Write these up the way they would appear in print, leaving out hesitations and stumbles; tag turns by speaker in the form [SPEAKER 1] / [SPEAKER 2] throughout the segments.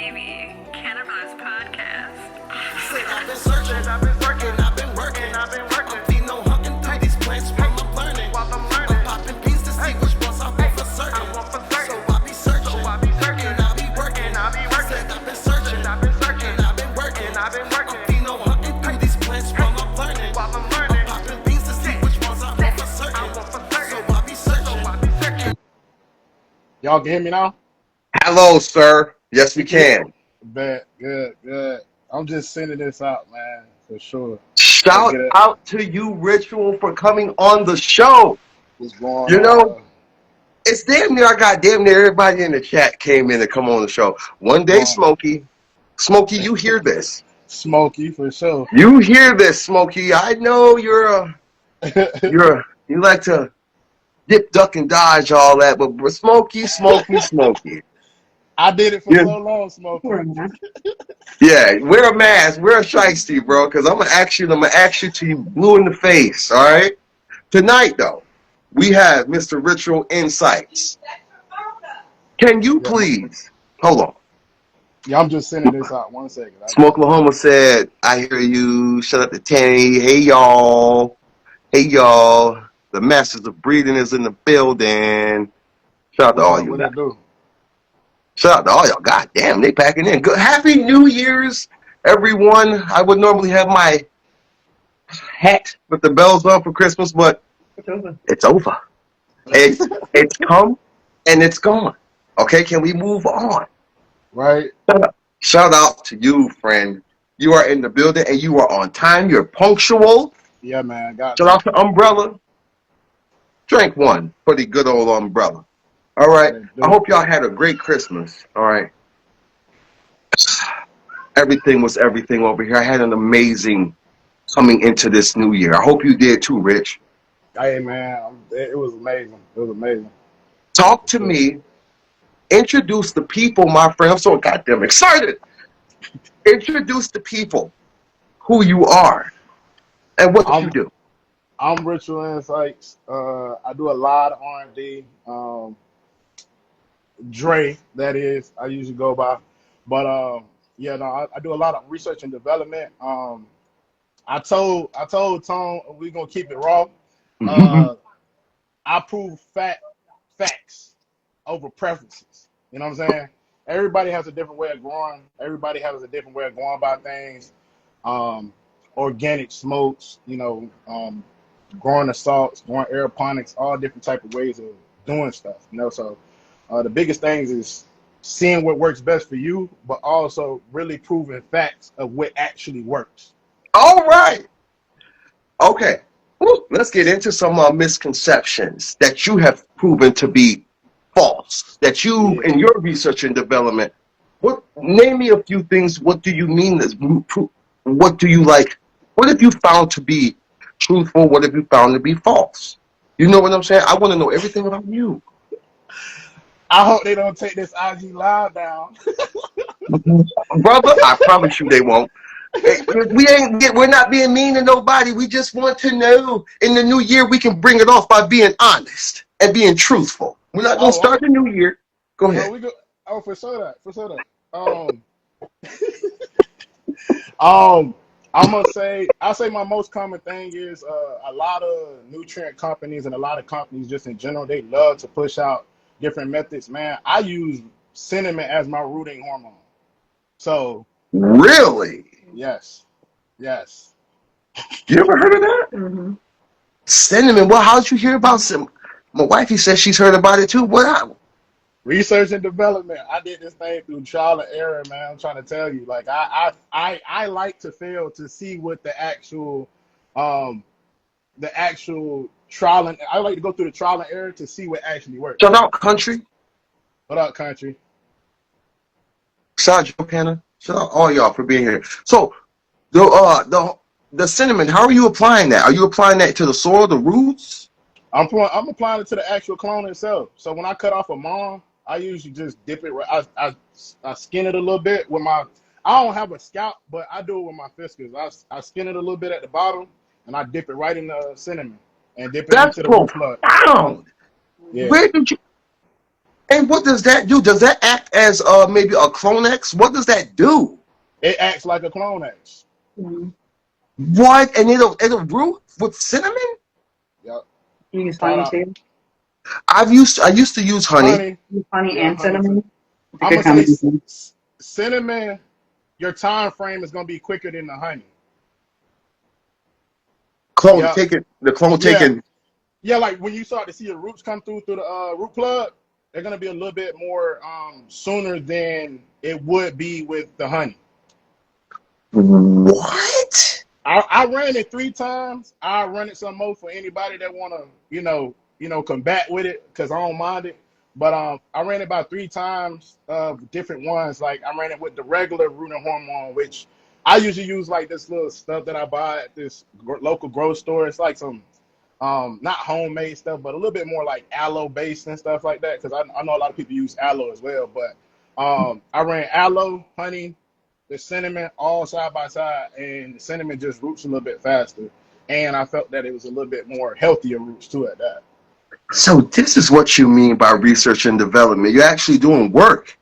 [SPEAKER 1] baby. Canna Brothers Podcast.
[SPEAKER 2] I've been searching, I've been working, I've been working, I've been working. I'm no hunting through these plants while I'm learning. I'm popping beans to see which ones I want for certain. So I be searching, and I be working. Said I've been searching, and I've been working. I'm no hunting through these plants while I'm learning. I'm popping beans to see which ones I want for certain. So I be searching.
[SPEAKER 3] Y'all can hear me now?
[SPEAKER 4] Hello, sir. Yes, we can.
[SPEAKER 3] Bet. Good. I'm just sending this out, man, for sure.
[SPEAKER 4] Shout out to you, Ritual, for coming on the show.
[SPEAKER 3] What's going
[SPEAKER 4] You
[SPEAKER 3] on?
[SPEAKER 4] know, it's damn near, I got damn near everybody in the chat came in to come on the show. One day, Smokey, you hear this.
[SPEAKER 3] Smokey, for sure.
[SPEAKER 4] You hear this, Smokey. I know you like to dip, duck, and dodge all that, but Smokey.
[SPEAKER 3] I did it for so long, Smokey.
[SPEAKER 4] Yeah, wear a mask, wear a shiesty, bro, because I'm gonna ask you to you blue in the face, all right? Tonight, though, we have Mr. Ritual Insights. Can you please hold on?
[SPEAKER 3] Yeah, I'm just sending this out. 1 second.
[SPEAKER 4] Smokelahoma said, "I hear you. Shut up to Tanny. Hey y'all. The Masters of Breathing is in the building. Shout out to all you
[SPEAKER 3] What
[SPEAKER 4] guys.
[SPEAKER 3] it do?
[SPEAKER 4] Shout out to all y'all. God damn, they packing in. Good. Happy New Year's, everyone. I would normally have my hat with the bells on for Christmas, but it's over. It's come and it's gone. Okay, can we move on?
[SPEAKER 3] Right.
[SPEAKER 4] Shout out to you, friend. You are in the building and you are on time. You're punctual.
[SPEAKER 3] Yeah, man.
[SPEAKER 4] Shout out to Umbrella. Drink one for the good old Umbrella. All right. I hope y'all had a great Christmas. All right. Everything was everything over here. I had an amazing coming into this new year. I hope you did too, Rich.
[SPEAKER 3] Hey, man. It was amazing.
[SPEAKER 4] Talk to me. Introduce the people, my friend. I'm so goddamn excited. Introduce the people who you are and what you do.
[SPEAKER 3] I'm Ritual Insights. I do a lot of R&D. Dre, that is, I usually go by. But I do a lot of research and development. I told Tone we're gonna keep it raw. I prove facts over preferences. You know what I'm saying? Everybody has a different way of growing. Everybody has a different way of going about things. Organic smokes, growing the salts, growing aeroponics, all different type of ways of doing stuff. So the biggest things is seeing what works best for you, but also really proving facts of what actually works.
[SPEAKER 4] All right. Okay. Let's get into some misconceptions that you have proven to be false, that you, in your research and development, name me a few things. What do you mean? What do you like? What have you found to be truthful? What have you found to be false? You know what I'm saying? I want to know everything about you.
[SPEAKER 3] I hope they don't take this IG live down.
[SPEAKER 4] Brother, I promise you they won't. We're not being mean to nobody. We just want to know in the new year we can bring it off by being honest and being truthful. We're not gonna start the new year. Go ahead.
[SPEAKER 3] For sure that. I'll say my most common thing is a lot of nutrient companies and a lot of companies just in general, they love to push out different methods. Man, I use cinnamon as my rooting hormone. So
[SPEAKER 4] really?
[SPEAKER 3] Yes.
[SPEAKER 4] You ever heard of that? Mm-hmm. Cinnamon. Well, how'd you hear about cinnamon? My wifey says she's heard about it too. What?
[SPEAKER 3] Research and development. I did this thing through trial and error, man. I'm trying to tell you. Like I like to fail to see what the actual trial and I like to go through the trial and error to see what actually works.
[SPEAKER 4] Shout out country.
[SPEAKER 3] What up, country?
[SPEAKER 4] Shout out Joe Canna. Shout out all y'all for being here. So the cinnamon, how are you applying that? Are you applying that to the soil, the roots?
[SPEAKER 3] I'm applying it to the actual clone itself. So when I cut off a mom, I usually just dip it. I skin it a little bit with my. I don't have a scalp, but I do it with my fiskars. I skin it a little bit at the bottom, and I dip it right in the cinnamon and dip it into the root plug.
[SPEAKER 4] Yeah. Where did you? And what does that do? Does that act as maybe a Clonex? What does that do?
[SPEAKER 3] It acts like a clone X.
[SPEAKER 4] What? And it'll root with cinnamon?
[SPEAKER 3] Yep.
[SPEAKER 5] You use
[SPEAKER 3] Shout
[SPEAKER 5] honey
[SPEAKER 3] out
[SPEAKER 5] too?
[SPEAKER 4] I used to use honey.
[SPEAKER 3] honey.
[SPEAKER 5] Use honey
[SPEAKER 3] Yeah,
[SPEAKER 5] and
[SPEAKER 3] honey
[SPEAKER 5] cinnamon?
[SPEAKER 3] too.
[SPEAKER 5] It's a
[SPEAKER 3] I'm
[SPEAKER 5] good
[SPEAKER 3] gonna say
[SPEAKER 5] combination.
[SPEAKER 3] cinnamon. Your time frame is gonna be quicker than the honey.
[SPEAKER 4] Clone
[SPEAKER 3] Yep.
[SPEAKER 4] taking the clone
[SPEAKER 3] Yeah.
[SPEAKER 4] taking.
[SPEAKER 3] Yeah. Like when you start to see the roots come through the root plug, they're gonna be a little bit more sooner than it would be with the honey.
[SPEAKER 4] What?
[SPEAKER 3] I ran it 3 times. I run it some more for anybody that wanna, combat with it because I don't mind it. But I ran it about 3 times of different ones. Like I ran it with the regular rooting hormone, which I usually use like this little stuff that I buy at this local grocery store. It's like some not homemade stuff, but a little bit more like aloe based and stuff like that. Because I know a lot of people use aloe as well. But I ran aloe, honey, the cinnamon all side by side, and the cinnamon just roots a little bit faster. And I felt that it was a little bit more healthier roots too at that.
[SPEAKER 4] So this is what you mean by research and development. You're actually doing work.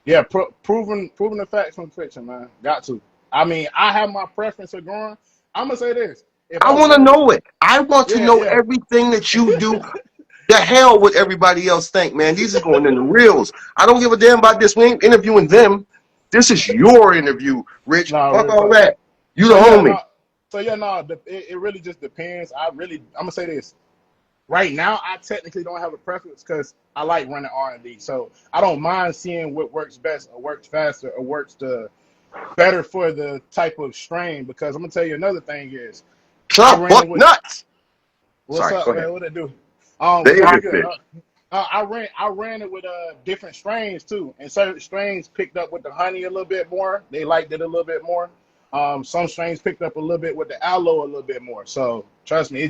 [SPEAKER 3] Yeah, proving the facts from fiction, man. Got to. I mean, I have my preference of growing. I'm gonna say this: if
[SPEAKER 4] I
[SPEAKER 3] I
[SPEAKER 4] want to
[SPEAKER 3] wanted,
[SPEAKER 4] know it. I want to know
[SPEAKER 3] yeah,
[SPEAKER 4] everything that you do. The hell would everybody else think, man? These are going in the reels. I don't give a damn about this. We ain't interviewing them. This is your interview, Rich.
[SPEAKER 3] no,
[SPEAKER 4] Fuck
[SPEAKER 3] real
[SPEAKER 4] all
[SPEAKER 3] talk.
[SPEAKER 4] that. You the
[SPEAKER 3] So yeah,
[SPEAKER 4] homie.
[SPEAKER 3] no, it really just depends. I'm gonna say this. Right now, I technically don't have a preference because I like running R&D. So I don't mind seeing what works best or works faster or works the better for the type of strain. Because I'm gonna tell you another thing is I
[SPEAKER 4] Shut up,
[SPEAKER 3] ran it
[SPEAKER 4] fuck
[SPEAKER 3] with
[SPEAKER 4] nuts.
[SPEAKER 3] what's
[SPEAKER 4] Sorry, go
[SPEAKER 3] up,
[SPEAKER 4] ahead.
[SPEAKER 3] man? What it do?
[SPEAKER 4] There
[SPEAKER 3] No,
[SPEAKER 4] it
[SPEAKER 3] you
[SPEAKER 4] is,
[SPEAKER 3] good.
[SPEAKER 4] bitch.
[SPEAKER 3] I ran it with different strains too, and certain strains picked up with the honey a little bit more. They liked it a little bit more. Some strains picked up a little bit with the aloe a little bit more. So trust me,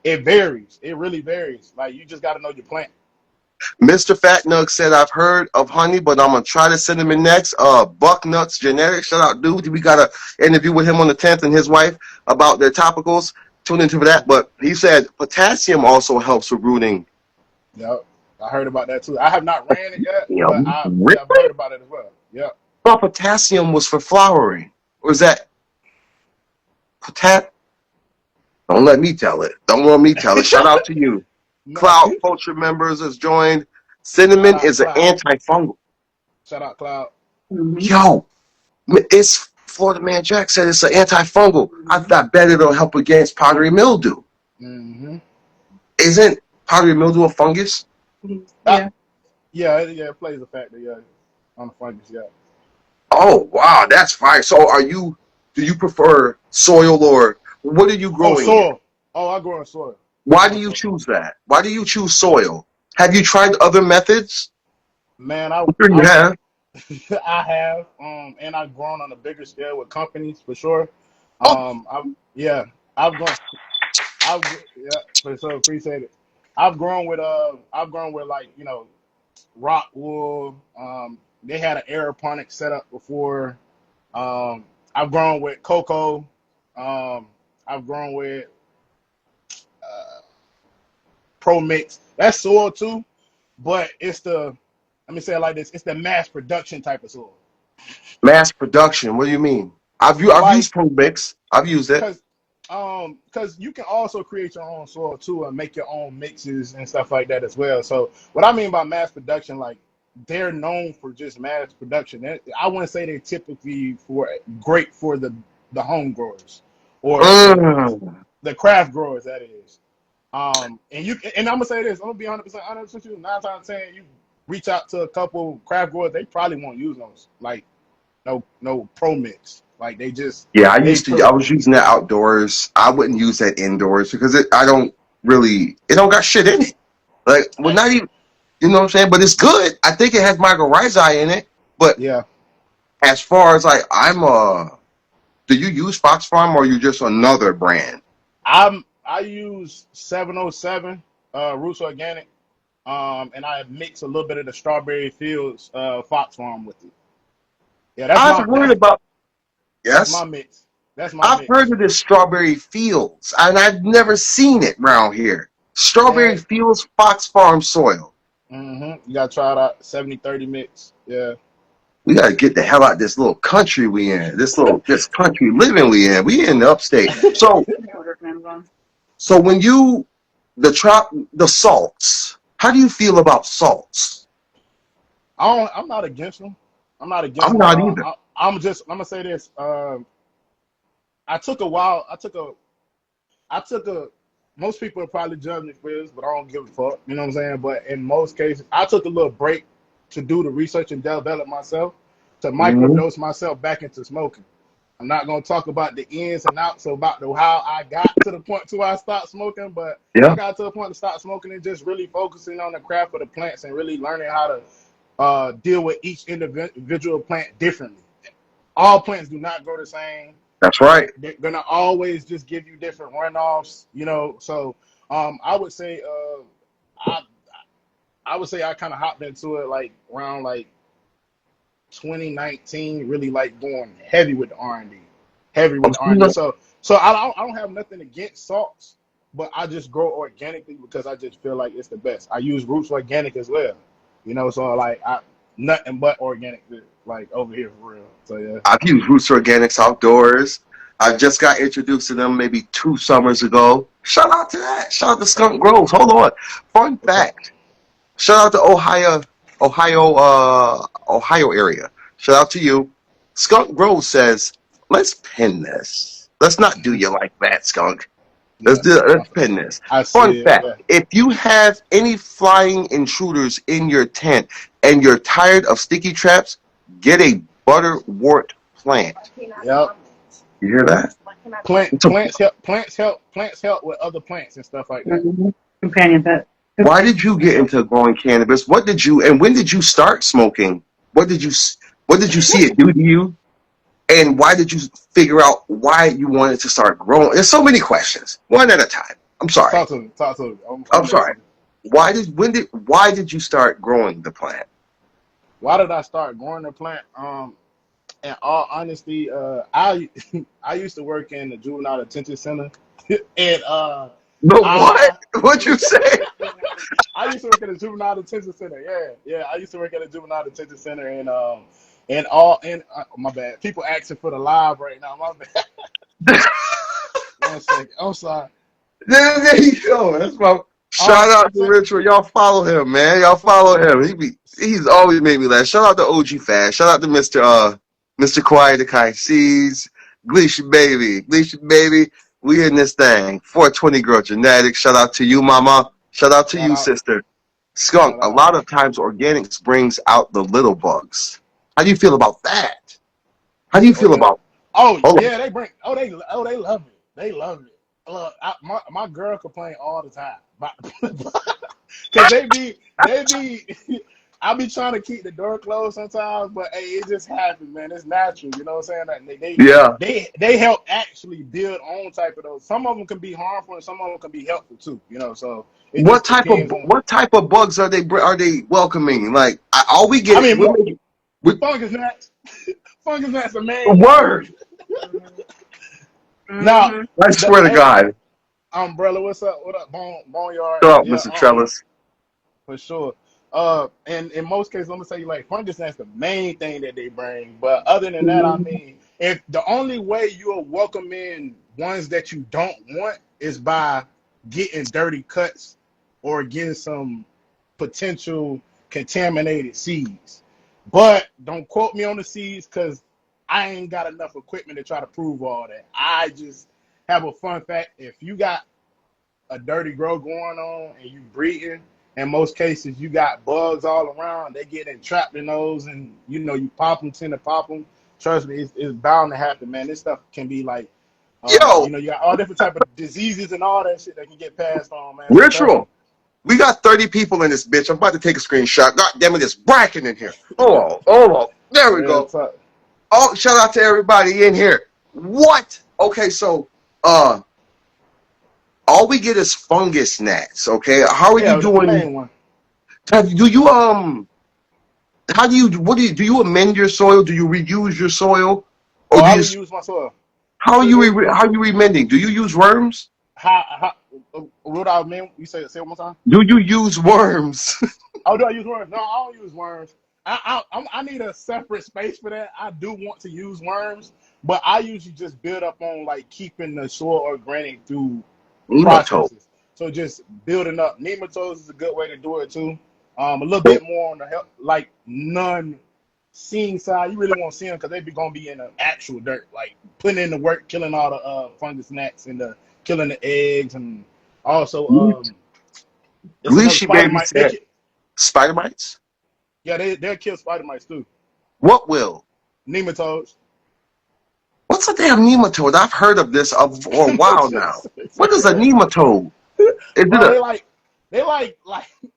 [SPEAKER 3] it varies. It really varies. Like you just got to know your plant.
[SPEAKER 4] Mr. Fat Nug said, I've heard of honey, but I'm going to try the cinnamon next. Buck Nuts Genetics. Shout out, dude. We got an interview with him on the 10th and his wife about their topicals. Tune into that. But he said potassium also helps with rooting.
[SPEAKER 3] Yep, I heard about that too. I have not ran it yet, but
[SPEAKER 4] Really?
[SPEAKER 3] I've heard about it as well. Yep.
[SPEAKER 4] Thought potassium was for flowering. Or is that potat? Don't let me tell it. Don't let me tell it. Shout out to you.
[SPEAKER 3] No,
[SPEAKER 4] Cloud Culture members has joined.
[SPEAKER 3] shout
[SPEAKER 4] Cinnamon
[SPEAKER 3] out
[SPEAKER 4] is an
[SPEAKER 3] Cloud.
[SPEAKER 4] antifungal.
[SPEAKER 3] Shout out Cloud.
[SPEAKER 4] Yo, it's Florida Man Jack said it's an antifungal. I bet it'll help against powdery mildew.
[SPEAKER 3] Mm-hmm.
[SPEAKER 4] Isn't powdery mildew a fungus?
[SPEAKER 5] Yeah.
[SPEAKER 3] Yeah, it plays a factor. Yeah, on the fungus. Yeah.
[SPEAKER 4] Oh wow, that's fire. So do you prefer soil or what are you
[SPEAKER 3] Oh,
[SPEAKER 4] growing in?
[SPEAKER 3] soil. Oh, I grow in soil. I
[SPEAKER 4] Why
[SPEAKER 3] grow
[SPEAKER 4] do
[SPEAKER 3] in
[SPEAKER 4] you
[SPEAKER 3] soil.
[SPEAKER 4] choose that? Why do you choose soil? Have you tried other methods?
[SPEAKER 3] Man,
[SPEAKER 4] I'm sure you have.
[SPEAKER 3] I have, and I've grown on a bigger scale with companies for sure.
[SPEAKER 4] Oh,
[SPEAKER 3] Yeah, I've grown, yeah, for sure, appreciate it. I've grown with like, rock wool. They had an aeroponic setup before. Um, I've grown with cocoa. Um, I've grown with uh, Pro Mix. That's soil too, but let me say it like this: it's the mass production type of soil.
[SPEAKER 4] mass production. What do you mean? I've
[SPEAKER 3] Like,
[SPEAKER 4] used ProMix. I've used it.
[SPEAKER 3] cause because you can also create your own soil too and make your own mixes and stuff like that as well. So what I mean by mass production, like they're known for just mass production. I wouldn't say they're typically great for the home growers or
[SPEAKER 4] Mm.
[SPEAKER 3] the craft growers, that is. And I'm gonna say this, I'm gonna be 100% honest with you. 9 times 10, you reach out to a couple craft growers, they probably won't use those. Like no pro mix. Like
[SPEAKER 4] Yeah,
[SPEAKER 3] they
[SPEAKER 4] I
[SPEAKER 3] pro.
[SPEAKER 4] was using that outdoors. I wouldn't use that indoors because it don't got shit in it. Like, well, not even, you know what I'm saying? But it's good. I think it has mycorrhizae in it. But
[SPEAKER 3] Yeah.
[SPEAKER 4] as far as like, do you use Fox Farm or are you just another brand?
[SPEAKER 3] I use 707 Roots Organic, and I mix a little bit of the Strawberry Fields Fox Farm with it. Yeah,
[SPEAKER 4] I've heard about,
[SPEAKER 3] that's my
[SPEAKER 4] yes,
[SPEAKER 3] mix. That's my
[SPEAKER 4] I've heard
[SPEAKER 3] mix.
[SPEAKER 4] of this Strawberry Fields and I've never seen it around here. Strawberry
[SPEAKER 3] Man,
[SPEAKER 4] Fields Fox Farm soil.
[SPEAKER 3] You gotta try it out. 70-30 mix. Yeah.
[SPEAKER 4] We gotta get the hell out of this little country we in. This country living we in. We in the upstate. So when you the salts, how do you feel about salts?
[SPEAKER 3] I'm not against them. I'm not against
[SPEAKER 4] I'm
[SPEAKER 3] them at
[SPEAKER 4] not
[SPEAKER 3] all.
[SPEAKER 4] either.
[SPEAKER 3] I'm gonna say this. I took a while. I took a. Most people would probably judge me for this, but I don't give a fuck. You know what I'm saying? But in most cases, I took a little break to do the research and develop myself, to
[SPEAKER 4] Mhm.
[SPEAKER 3] microdose myself back into smoking. I'm not gonna talk about the ins and outs about how I got to the point to where I stopped smoking, but I
[SPEAKER 4] Yeah,
[SPEAKER 3] got to the point to stop smoking and just really focusing on the craft of the plants and really learning how to deal with each individual plant differently. All plants do not grow the same.
[SPEAKER 4] that's right.
[SPEAKER 3] They're gonna always just give you different runoffs, you know. So I would say I I would say I kind of hopped into it like around like 2019, really like going heavy with the R&D, heavy with the
[SPEAKER 4] You
[SPEAKER 3] R&D.
[SPEAKER 4] know,
[SPEAKER 3] So I don't have nothing against salts, but I just grow organically because I just feel like it's the best. I use Roots Organic as well, you know. So like I nothing but organic like over here for real. So yeah.
[SPEAKER 4] I've used Roots Organics outdoors. I just got introduced to them maybe 2 summers ago. Shout out to that. Shout out to Skunk Groves. Hold on. Fun
[SPEAKER 3] Okay.
[SPEAKER 4] fact. Shout out to Ohio area. Shout out to you. Skunk Grove says, let's pin this. Let's not do
[SPEAKER 3] Mhm.
[SPEAKER 4] you like that, Skunk.
[SPEAKER 3] Yeah.
[SPEAKER 4] Let's pin this.
[SPEAKER 3] I
[SPEAKER 4] Fun
[SPEAKER 3] see it.
[SPEAKER 4] fact.
[SPEAKER 3] Yeah.
[SPEAKER 4] If you have any flying intruders in your tent and you're tired of sticky traps, get a butterwort plant.
[SPEAKER 3] Yep.
[SPEAKER 4] You hear that? It's a,
[SPEAKER 3] Plants help with other plants and stuff like that.
[SPEAKER 5] Companion pet.
[SPEAKER 4] why did you get into growing cannabis? And when did you start smoking? What did you see it do to you? And why did you figure out why you wanted to start growing? There's so many questions, one at a time. I'm sorry.
[SPEAKER 3] Talk to me. Talk to me.
[SPEAKER 4] I'm
[SPEAKER 3] I'm
[SPEAKER 4] sorry.
[SPEAKER 3] listening.
[SPEAKER 4] Why did you start growing the plant?
[SPEAKER 3] Why did I start growing the plant? In all honesty, I I used to work in the juvenile detention center, and
[SPEAKER 4] No, what?
[SPEAKER 3] I
[SPEAKER 4] What'd you say?
[SPEAKER 3] I used to work at a juvenile detention center. Yeah, yeah. I used to work at a juvenile detention center, and my bad. People asking for the live right now. My bad. 1 second. I'm sorry.
[SPEAKER 4] There you go. That's my shout out to
[SPEAKER 3] So,
[SPEAKER 4] Richard. Y'all follow him, man. Y'all follow him. He's always made me laugh. Shout out to OG Fast. Shout out to Mr. Quiet the Kai Sees. Gleesha baby. Gleesha baby. We in this thing. 420 Girl Genetics. Shout out to you, mama. Shout out to
[SPEAKER 3] shout
[SPEAKER 4] you,
[SPEAKER 3] out,
[SPEAKER 4] sister. Skunk,
[SPEAKER 3] shout
[SPEAKER 4] a
[SPEAKER 3] out.
[SPEAKER 4] lot of times organics brings out the little bugs. How do you feel about that? How do you feel
[SPEAKER 3] Organic.
[SPEAKER 4] about
[SPEAKER 3] Oh
[SPEAKER 4] hold on.
[SPEAKER 3] yeah, they bring. They love it. They love it. Look, my girl complain all the time because they be. I be trying to keep the door closed sometimes, but hey, it just happens, man. It's natural, you know what I'm saying? Like
[SPEAKER 4] Yeah.
[SPEAKER 3] they help actually build on type of those. Some of them can be harmful, and some of them can be helpful too. You know, so it
[SPEAKER 4] What
[SPEAKER 3] just
[SPEAKER 4] type of
[SPEAKER 3] depends on.
[SPEAKER 4] what type of bugs are they welcoming? Like, all we
[SPEAKER 3] I
[SPEAKER 4] get
[SPEAKER 3] mean,
[SPEAKER 4] we
[SPEAKER 3] fungus gnats. Fungus gnats the main one.
[SPEAKER 4] word.
[SPEAKER 3] Now,
[SPEAKER 4] I swear to
[SPEAKER 3] hey,
[SPEAKER 4] God.
[SPEAKER 3] Umbrella, what's up? What up, Boneyard?
[SPEAKER 4] Shout out,
[SPEAKER 3] Yeah,
[SPEAKER 4] Mr. Trellis.
[SPEAKER 3] for sure. And in most cases, I'm gonna say like fungus that's the main thing that they bring. But other than that, I mean, if the only way you'll welcome in ones that you don't want is by getting dirty cuts or getting some potential contaminated seeds. But don't quote me on the seeds because I ain't got enough equipment to try to prove all that. I just have a fun fact. If you got a dirty grow going on and you breeding, in most cases you got bugs all around. They get entrapped in those, and you know you tend to pop them. Trust me, it's bound to happen, man. This stuff can be like,
[SPEAKER 4] Yo,
[SPEAKER 3] you got all different type of diseases and all that shit that can get passed on, man. So trust me.
[SPEAKER 4] Ritual. We got 30 people in this bitch. I'm about to take a screenshot. God damn it, it's bracken in here. Oh. There we
[SPEAKER 3] Real
[SPEAKER 4] go.
[SPEAKER 3] talk.
[SPEAKER 4] Oh, shout out to everybody in here. What? Okay, so all we get is fungus gnats. Okay, how are you
[SPEAKER 3] Yeah, that's the
[SPEAKER 4] doing?
[SPEAKER 3] main one.
[SPEAKER 4] Do you How do you amend your soil? Do you reuse your soil, or
[SPEAKER 3] Oh,
[SPEAKER 4] do
[SPEAKER 3] I
[SPEAKER 4] you?
[SPEAKER 3] reuse my soil.
[SPEAKER 4] How are
[SPEAKER 3] So
[SPEAKER 4] you
[SPEAKER 3] this,
[SPEAKER 4] how are you remending? Do you use worms?
[SPEAKER 3] how what I mean? You say it one more time.
[SPEAKER 4] Do you use worms?
[SPEAKER 3] Oh, do I use worms? No, I don't use worms. I need a separate space for that. I do want to use worms, but I usually just build up on like keeping the soil organic through
[SPEAKER 4] Nematode.
[SPEAKER 3] processes. So just building up nematodes is a good way to do it too. A little bit more on the help, like non-seeing side. You really won't see them because they be gonna be in the actual dirt, like putting in the work, killing all the fungus gnats and killing the eggs, and also there's another
[SPEAKER 4] Gleeshy
[SPEAKER 3] spider
[SPEAKER 4] baby
[SPEAKER 3] mite.
[SPEAKER 4] said spider mites.
[SPEAKER 3] Yeah, they'll kill spider mites too.
[SPEAKER 4] What will?
[SPEAKER 3] Nematodes.
[SPEAKER 4] What's a damn nematode? I've heard of this for a while now. What is a nematode? Is it
[SPEAKER 3] Bro,
[SPEAKER 4] a
[SPEAKER 3] they like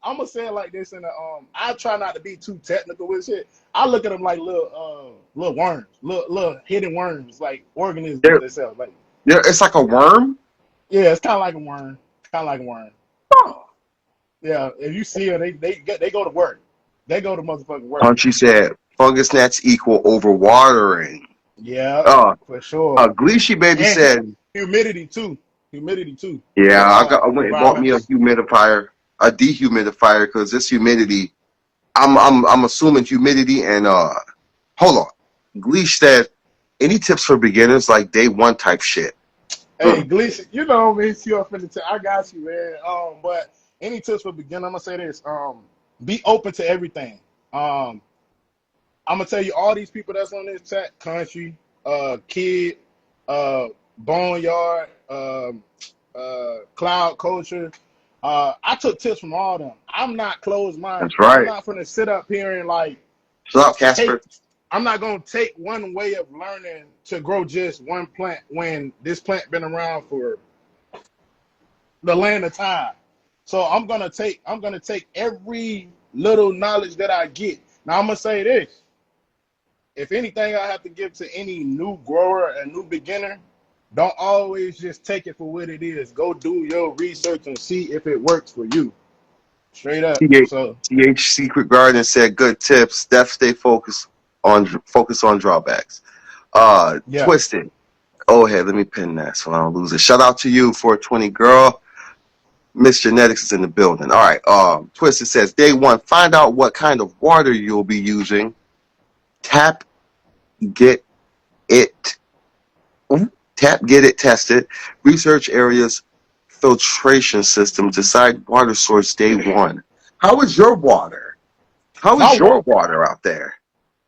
[SPEAKER 3] I'm gonna say it like this in the I try not to be too technical with shit. I look at them like little worms, little hidden worms, like organisms themselves. Like
[SPEAKER 4] it's like a worm?
[SPEAKER 3] yeah, it's kind of like a worm, kind of like a worm.
[SPEAKER 4] Oh.
[SPEAKER 3] Yeah, if you see them, they go to work. They go to motherfucking work.
[SPEAKER 4] Punchy said fungus gnats equal overwatering.
[SPEAKER 3] Yeah,
[SPEAKER 4] Uh,
[SPEAKER 3] for sure.
[SPEAKER 4] Gleeshy baby
[SPEAKER 3] And
[SPEAKER 4] said,
[SPEAKER 3] humidity too. Humidity too.
[SPEAKER 4] yeah,
[SPEAKER 3] For
[SPEAKER 4] I went and bought me a
[SPEAKER 3] environmental.
[SPEAKER 4] humidifier, a dehumidifier, because this humidity. I'm assuming humidity and hold on. Gleesh said, any tips for beginners like day one type shit?
[SPEAKER 3] Hey, Gleason, you know me. I got you, man. But any tips for beginner? I'm gonna say this. Be open to everything. I'm gonna tell you all these people that's on this chat: Country, Kid, Boneyard, Cloud Culture. I took tips from all of them. I'm not closed-minded.
[SPEAKER 4] That's
[SPEAKER 3] I'm
[SPEAKER 4] right.
[SPEAKER 3] not gonna sit up here and like
[SPEAKER 4] Shut up, Casper.
[SPEAKER 3] I'm not gonna take one way of learning to grow just one plant when this plant been around for the land of time. So I'm gonna take every little knowledge that I get. Now I'm gonna say this. If anything I have to give to any new grower and new beginner, don't always just take it for what it is. Go do your research and see if it works for you. Straight up. So
[SPEAKER 4] TH Secret Garden said good tips. Steph stay focus on drawbacks.
[SPEAKER 3] yeah.
[SPEAKER 4] Twisted. Oh, hey, let me pin that so I don't lose it. Shout out to you, 420 girl. Miss Genetics is in the building. All right. Twisted says day one, find out what kind of water you'll be using. Tap, get it tested. Research areas, filtration system. Decide water source day one. How is your water? How is your water out there?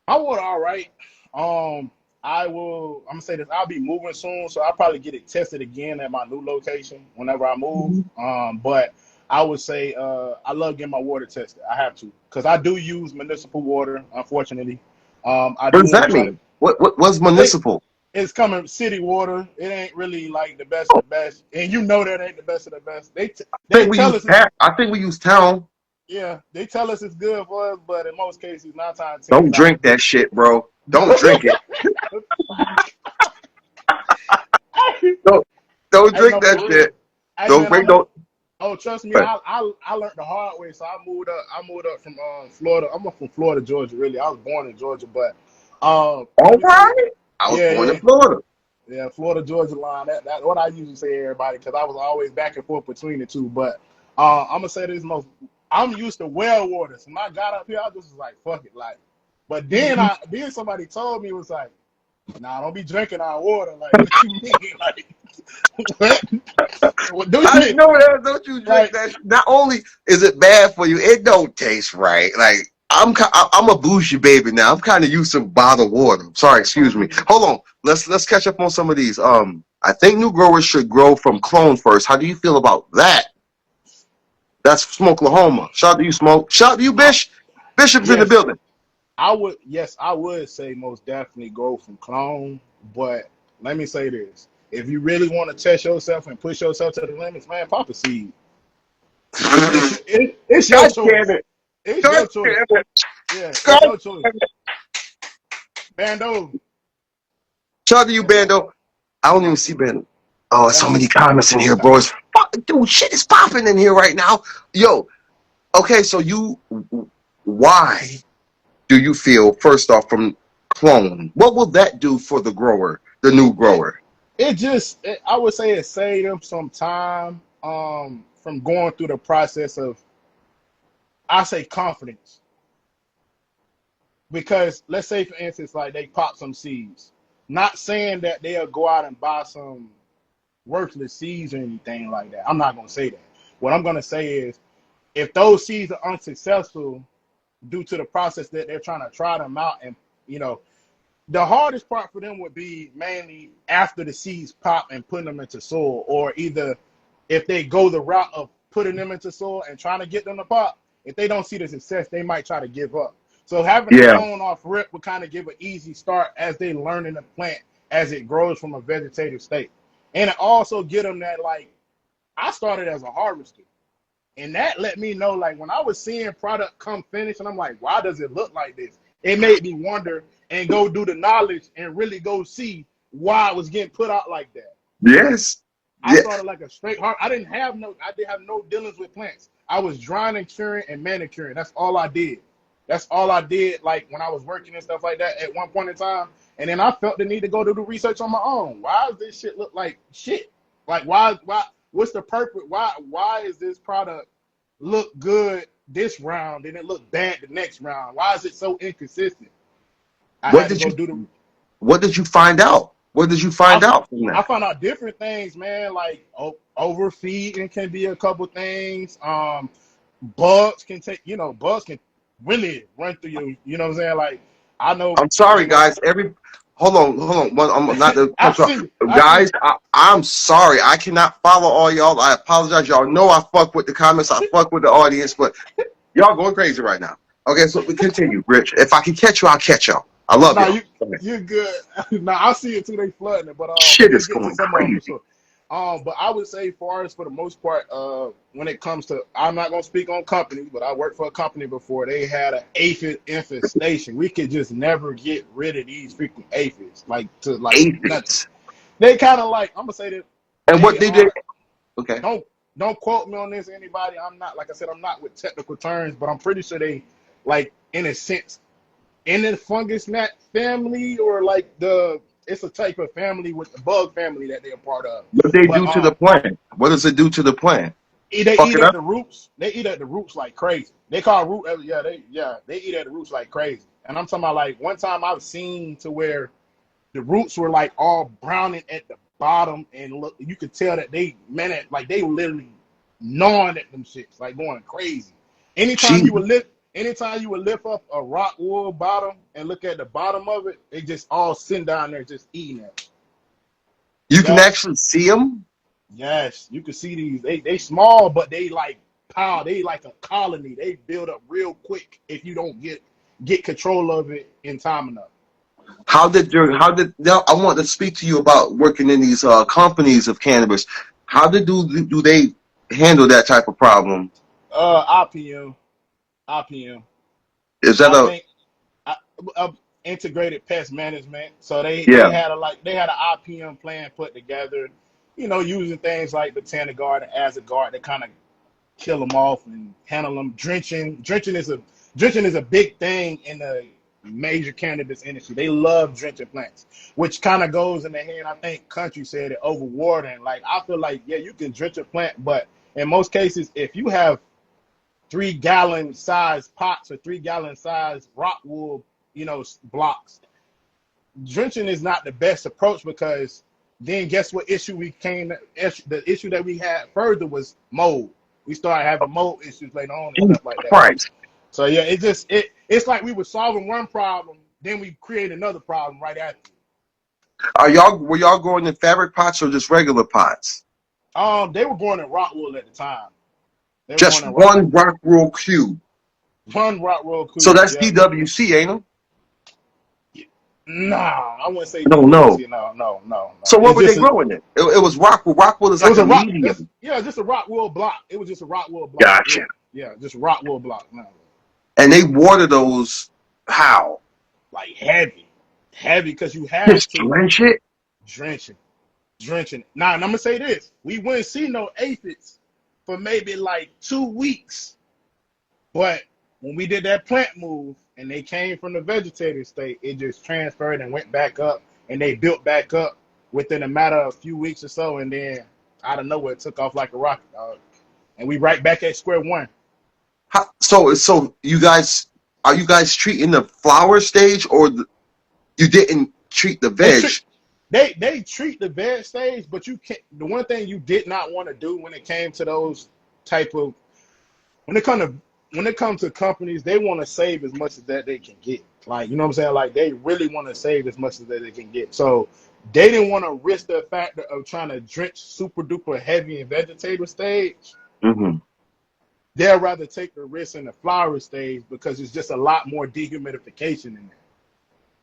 [SPEAKER 3] My water all right. I'm gonna say this. I'll be moving soon, so I'll probably get it tested again at my new location whenever I move. But I would say I love getting my water tested. I have to because I do use municipal water. Unfortunately, I
[SPEAKER 4] What
[SPEAKER 3] do
[SPEAKER 4] does
[SPEAKER 3] want
[SPEAKER 4] that
[SPEAKER 3] to try
[SPEAKER 4] mean? What's municipal?
[SPEAKER 3] It's coming city water. It ain't really like the best of the best, and you know that ain't the best of the best. They tell us
[SPEAKER 4] I think we use town.
[SPEAKER 3] yeah, they tell us it's good for us, but in most cases, 9 times 10,
[SPEAKER 4] Don't
[SPEAKER 3] it's not the
[SPEAKER 4] drink that
[SPEAKER 3] best.
[SPEAKER 4] shit, bro. Don't drink it. Don't
[SPEAKER 3] Hey,
[SPEAKER 4] drink
[SPEAKER 3] no, for
[SPEAKER 4] that
[SPEAKER 3] real.
[SPEAKER 4] shit.
[SPEAKER 3] Hey
[SPEAKER 4] Don't
[SPEAKER 3] man,
[SPEAKER 4] bring don't.
[SPEAKER 3] oh trust me, I learned the hard way. So I moved up from Florida. I'm from Florida, Georgia. Really, I was born in Georgia, but
[SPEAKER 4] All
[SPEAKER 3] let me tell you,
[SPEAKER 4] right. I was born
[SPEAKER 3] yeah,
[SPEAKER 4] in Florida.
[SPEAKER 3] yeah, Florida Georgia line. That what I usually say to everybody because I was always back and forth between the two. But I'm gonna say this most. I'm used to well water. So when I got up here, I just was like, fuck it, like. But then somebody told me it was like, nah, don't be drinking our water. Like, what you mean? Like, what do
[SPEAKER 4] I
[SPEAKER 3] you
[SPEAKER 4] know that. Don't you drink
[SPEAKER 3] like?
[SPEAKER 4] that? Not only is it bad for you, it don't taste right. Like I'm a bougie baby now. I'm kind of used to bottled water. Sorry, excuse me. Hold on. Let's catch up on some of these. I think new growers should grow from clone first. How do you feel about that? That's from Oklahoma. Shout out to you, Smoke. Shout out to you, Bish. Bishop's in the
[SPEAKER 3] Yes,
[SPEAKER 4] building.
[SPEAKER 3] I would say most definitely go from clone. But let me say this: if you really want to test yourself and push yourself to the limits, man, pop a seed. It's your
[SPEAKER 4] God damn
[SPEAKER 3] choice.
[SPEAKER 4] it.
[SPEAKER 3] It's
[SPEAKER 4] God
[SPEAKER 3] your choice.
[SPEAKER 4] damn it.
[SPEAKER 3] Yeah, it's
[SPEAKER 4] God
[SPEAKER 3] your choice.
[SPEAKER 4] damn it.
[SPEAKER 3] Bando.
[SPEAKER 4] Shout out to you, Bando. I don't even see Bando. Oh, there's so many comments in here, bro. Dude, shit is popping in here right now. Yo, okay, so why do you feel, first off, from clone? What will that do for the grower, the new grower?
[SPEAKER 3] I would say it saved them some time from going through the process of I say confidence. Because let's say, for instance, like they pop some seeds. Not saying that they'll go out and buy some worthless seeds or anything like that. I'm not going to say that. What I'm going to say is if those seeds are unsuccessful due to the process that they're trying to try them out, and, you know, the hardest part for them would be mainly after the seeds pop and putting them into soil, or either if they go the route of putting them into soil and trying to get them to pop, if they don't see the success, they might try to give up. So having a
[SPEAKER 4] Yeah.
[SPEAKER 3] clone off rip would kind of give an easy start as they learning the plant as it grows from a vegetative state. And it also get them that, like, I started as a harvester. And that let me know, like, when I was seeing product come finished, and I'm like, why does it look like this? It made me wonder and go do the knowledge and really go see why it was getting put out like that.
[SPEAKER 4] Yes.
[SPEAKER 3] I
[SPEAKER 4] Yeah.
[SPEAKER 3] started like a straight heart. I didn't have no dealings with plants. I was drying and curing and manicuring. That's all I did. That's all I did, like when I was working and stuff like that at one point in time. And then I felt the need to go do the research on my own. Why does this shit look like shit? Like why what's the purpose? Why is this product look good this round and it look bad the next round? Why is it so inconsistent? I
[SPEAKER 4] What
[SPEAKER 3] had to
[SPEAKER 4] did
[SPEAKER 3] go
[SPEAKER 4] you
[SPEAKER 3] do the
[SPEAKER 4] What did you find out? What did you find out from
[SPEAKER 3] I
[SPEAKER 4] that?
[SPEAKER 3] found out different things, man. Like overfeeding can be a couple things. Bugs can bugs can really run through you. You know what I'm saying? Like I know,
[SPEAKER 4] I'm sorry,
[SPEAKER 3] like when
[SPEAKER 4] guys. Hold on. I'm not the
[SPEAKER 3] I see,
[SPEAKER 4] guys. I'm sorry. I cannot follow all y'all. I apologize. Y'all know I fuck with the comments. I fuck with the audience, but y'all going crazy right now. Okay, so we continue, Rich. If I can catch you, I'll catch y'all. I love
[SPEAKER 3] no,
[SPEAKER 4] y'all. Okay.
[SPEAKER 3] you're good. No, I see it too. They flooding it, but
[SPEAKER 4] Shit
[SPEAKER 3] we'll
[SPEAKER 4] is
[SPEAKER 3] get to
[SPEAKER 4] going
[SPEAKER 3] some of them for
[SPEAKER 4] crazy.
[SPEAKER 3] sure. But I would say, for the most part, when it comes to, I'm not gonna speak on companies, but I worked for a company before. They had an aphid infestation. We could just never get rid of these freaking aphids, like to like nothing.
[SPEAKER 4] Aphids.
[SPEAKER 3] They kind of like, I'm gonna say that
[SPEAKER 4] And what
[SPEAKER 3] they
[SPEAKER 4] they did?
[SPEAKER 3] are.
[SPEAKER 4] Okay.
[SPEAKER 3] Don't quote me on this, anybody. I'm not, like I said, I'm not with technical terms, but I'm pretty sure they, like, in a sense, in the fungus gnat family, or like it's a type of family with the bug family that they're part of.
[SPEAKER 4] What they
[SPEAKER 3] But
[SPEAKER 4] do to the plant? What does it do to the plant?
[SPEAKER 3] they
[SPEAKER 4] Fuck
[SPEAKER 3] eat
[SPEAKER 4] it
[SPEAKER 3] at
[SPEAKER 4] up.
[SPEAKER 3] the roots. They eat at the roots like crazy. They call root. They eat at the roots like crazy. And I'm talking about, like, one time I've seen to where the roots were like all browning at the bottom, and look, you could tell that they were literally gnawing at them shits, like going crazy. Anytime
[SPEAKER 4] Gee,
[SPEAKER 3] you would lift, anytime you would lift up a rock wool bottom and look at the bottom of it, they just all sitting down there just eating it.
[SPEAKER 4] you can
[SPEAKER 3] Yep.
[SPEAKER 4] actually see them.
[SPEAKER 3] Yes, you can see these. They small, but they like power. They like a colony. They build up real quick if you don't get control of it in time enough.
[SPEAKER 4] Now, I want to speak to you about working in these companies of cannabis. How do they handle that type of problem?
[SPEAKER 3] IPM, IPM.
[SPEAKER 4] Is that
[SPEAKER 3] I
[SPEAKER 4] a
[SPEAKER 3] think I, integrated pest management. So they
[SPEAKER 4] yeah?
[SPEAKER 3] had an IPM plan put together, using things like the Tanner guard and Acid guard to kind of kill them off and handle them. Drenching is a big thing in the major cannabis industry. They love drenching plants, which kind of goes in the hand. I think Country said it, over watering. Like, I feel like, yeah, you can drench a plant, but in most cases, if you have 3-gallon size pots or 3-gallon size rock wool, blocks, drenching is not the best approach, because then guess what the issue that we had further was mold. We started having mold issues later on and
[SPEAKER 4] Jesus
[SPEAKER 3] stuff like that.
[SPEAKER 4] Christ.
[SPEAKER 3] So yeah, it's like we were solving one problem, then we create another problem right after.
[SPEAKER 4] Were y'all growing in fabric pots or just regular pots?
[SPEAKER 3] They were growing in rock wool at the time. They were
[SPEAKER 4] Just
[SPEAKER 3] growing in
[SPEAKER 4] one rock roll cube.
[SPEAKER 3] one rock wool
[SPEAKER 4] So
[SPEAKER 3] cube.
[SPEAKER 4] that's
[SPEAKER 3] Yeah.
[SPEAKER 4] PWC, ain't it?
[SPEAKER 3] Nah, I wouldn't say
[SPEAKER 4] I don't know.
[SPEAKER 3] PWC. No.
[SPEAKER 4] So what
[SPEAKER 3] It's
[SPEAKER 4] were they
[SPEAKER 3] just
[SPEAKER 4] growing in? It was rock wool. Rock wool is
[SPEAKER 3] it
[SPEAKER 4] like
[SPEAKER 3] was
[SPEAKER 4] a
[SPEAKER 3] a rock.
[SPEAKER 4] medium.
[SPEAKER 3] Just a rock wool block. It was just a rock wool block.
[SPEAKER 4] Gotcha.
[SPEAKER 3] Yeah, just a rock wool block. No.
[SPEAKER 4] And they water those how?
[SPEAKER 3] Like heavy, because you have
[SPEAKER 4] Just
[SPEAKER 3] to
[SPEAKER 4] drench it?
[SPEAKER 3] drenching. Now, and I'm gonna say this: we wouldn't see no aphids for maybe like 2 weeks, but when we did that plant move and they came from the vegetative state, it just transferred and went back up, and they built back up within a matter of a few weeks or so, and then out of nowhere it took off like a rocket, dog. And we right back at square one.
[SPEAKER 4] So you guys, are you guys treating the flower stage, or you didn't treat the
[SPEAKER 3] They
[SPEAKER 4] veg?
[SPEAKER 3] treat they treat the veg stage, but you can't. The one thing you did not want to do when it came to those type of when it come to when it comes to companies, they want to save as much as that they can get. Like, you know what I'm saying? Like, they really want to save as much as that they can get. So they didn't want to risk the factor of trying to drench super duper heavy in vegetative stage.
[SPEAKER 4] Hmm.
[SPEAKER 3] They'd rather take the risk in the flower stage because it's just a lot more dehumidification in there.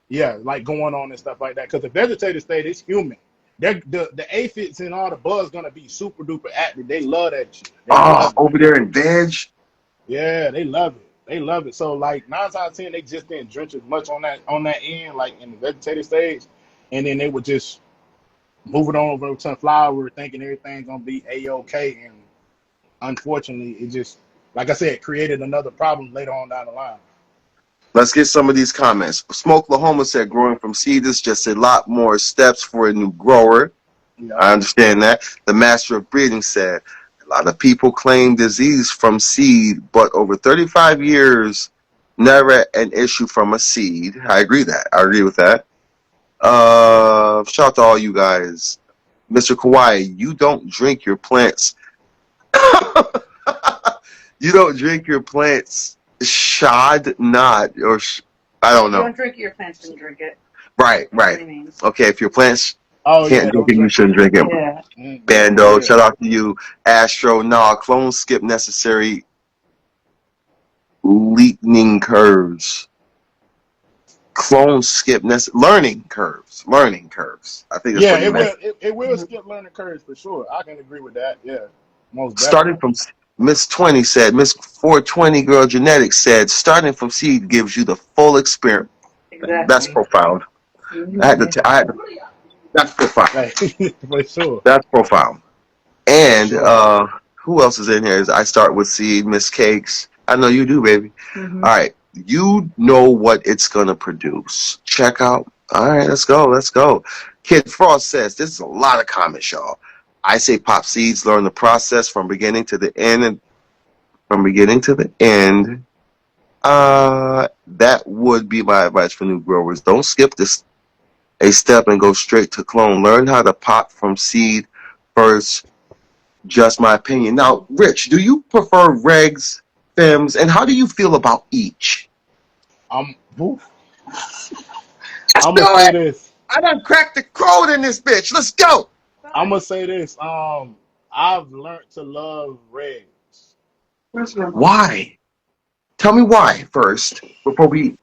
[SPEAKER 3] Yeah, like going on and stuff like that. Because the vegetative state is humid. The aphids and all the bugs gonna be super duper active. They love that shit. They love it.
[SPEAKER 4] Over there in veg.
[SPEAKER 3] Yeah, they love it. They love it. So like 9 times 10, they just didn't drench as much on that end, like in the vegetative stage, and then they would just move it on over to flower, thinking everything's gonna be a-okay. And unfortunately, it just, like I said, created another problem later on down the line.
[SPEAKER 4] Let's get some of these comments. Smokelahoma said growing from seed is just a lot more steps for a new grower.
[SPEAKER 3] Yeah.
[SPEAKER 4] I understand that. The master of breeding said a lot of people claim disease from seed, but over 35 years, never an issue from a seed. I agree with that. Shout out to all you guys. Mr. Kawhi, you don't drink your plants. You don't drink your plants shod not I don't
[SPEAKER 1] You
[SPEAKER 4] know.
[SPEAKER 1] don't drink your plants and drink it.
[SPEAKER 4] Right.
[SPEAKER 1] That's what he means.
[SPEAKER 4] Okay, if your plants
[SPEAKER 3] Oh
[SPEAKER 4] can't
[SPEAKER 3] yeah,
[SPEAKER 4] drink
[SPEAKER 3] don't
[SPEAKER 4] it, you
[SPEAKER 3] drink
[SPEAKER 4] shouldn't
[SPEAKER 3] it.
[SPEAKER 4] drink it.
[SPEAKER 1] Yeah.
[SPEAKER 4] Bando,
[SPEAKER 3] Yeah.
[SPEAKER 4] shout out to you. Astro, nah, clone skip necessary. Learning curves. Clone skip learning curves. Learning curves. I think that's
[SPEAKER 3] Yeah,
[SPEAKER 4] what he meant.
[SPEAKER 3] it will skip learning curves for sure. I can agree with that. Yeah, most
[SPEAKER 4] Starting
[SPEAKER 3] definitely.
[SPEAKER 4] from Miss 20 said, Miss 420 Girl Genetics said, starting from seed gives you the full experience.
[SPEAKER 1] Exactly.
[SPEAKER 4] That's profound.
[SPEAKER 1] Mhm.
[SPEAKER 4] That's profound.
[SPEAKER 3] Like, for sure.
[SPEAKER 4] That's profound.
[SPEAKER 3] For
[SPEAKER 4] And
[SPEAKER 3] sure.
[SPEAKER 4] who else is in here? I start with seed, Miss Cakes. I know you do, baby.
[SPEAKER 1] Mhm.
[SPEAKER 4] All right. You know what it's going to produce. Check out. All right, let's go. Kid Frost says, this is a lot of comments, y'all. I say pop seeds, learn the process from beginning to the end. And from beginning to the end, that would be my advice for new growers. Don't skip this a step and go straight to clone. Learn how to pop from seed first. Just my opinion. Now, Rich, do you prefer regs, fems, and how do you feel about each?
[SPEAKER 3] Oof.
[SPEAKER 4] Let's
[SPEAKER 3] I'm
[SPEAKER 4] do
[SPEAKER 3] gonna say
[SPEAKER 4] it.
[SPEAKER 3] this.
[SPEAKER 4] I done cracked the code in this bitch. Let's go.
[SPEAKER 3] I'm gonna say this. I've learned to love regs.
[SPEAKER 4] Why? Tell me why first before we.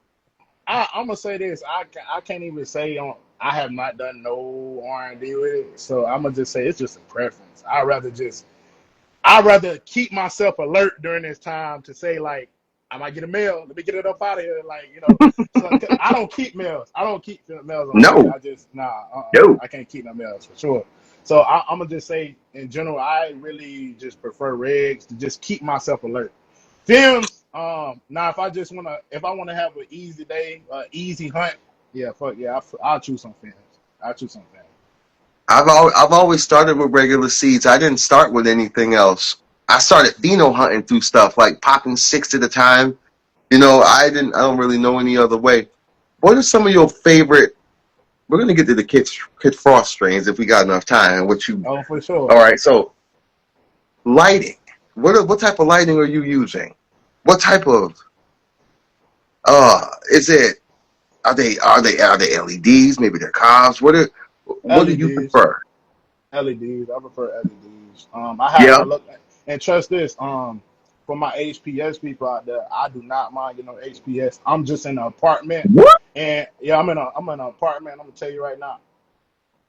[SPEAKER 3] I'm gonna say this. I can't even say on. I have not done no R&D with it, so I'm gonna just say it's just a preference. I'd rather keep myself alert during this time to say like I might get a mail. Let me get it up out of here. Like, you know, so I don't keep mails. I don't keep mails on me.
[SPEAKER 4] No.
[SPEAKER 3] I just
[SPEAKER 4] No.
[SPEAKER 3] I can't keep no mails for sure. So I'm gonna just say in general, I really just prefer regs to just keep myself alert. Films, now if I wanna have an easy day, easy hunt, yeah, fuck yeah, I'll choose some films. I'll choose some films.
[SPEAKER 4] I've always started with regular seeds. I didn't start with anything else. I started pheno hunting through stuff like popping 6 at a time. You know, I don't really know any other way. What are some of your favorite? We're gonna get to the Kid Frost strains if we got enough time.
[SPEAKER 3] Oh, for
[SPEAKER 4] All
[SPEAKER 3] sure.
[SPEAKER 4] right. So lighting. What type of lighting are you using? What type of is it? Are they LEDs? Maybe they're cobs. What do you
[SPEAKER 3] LEDs.
[SPEAKER 4] prefer?
[SPEAKER 3] LEDs. I prefer LEDs. I
[SPEAKER 4] Yeah.
[SPEAKER 3] look and trust this. For my HPS people out there, I do not mind HPS. I'm just in an apartment,
[SPEAKER 4] What?
[SPEAKER 3] and yeah, I'm in an apartment. I'm gonna tell you right now,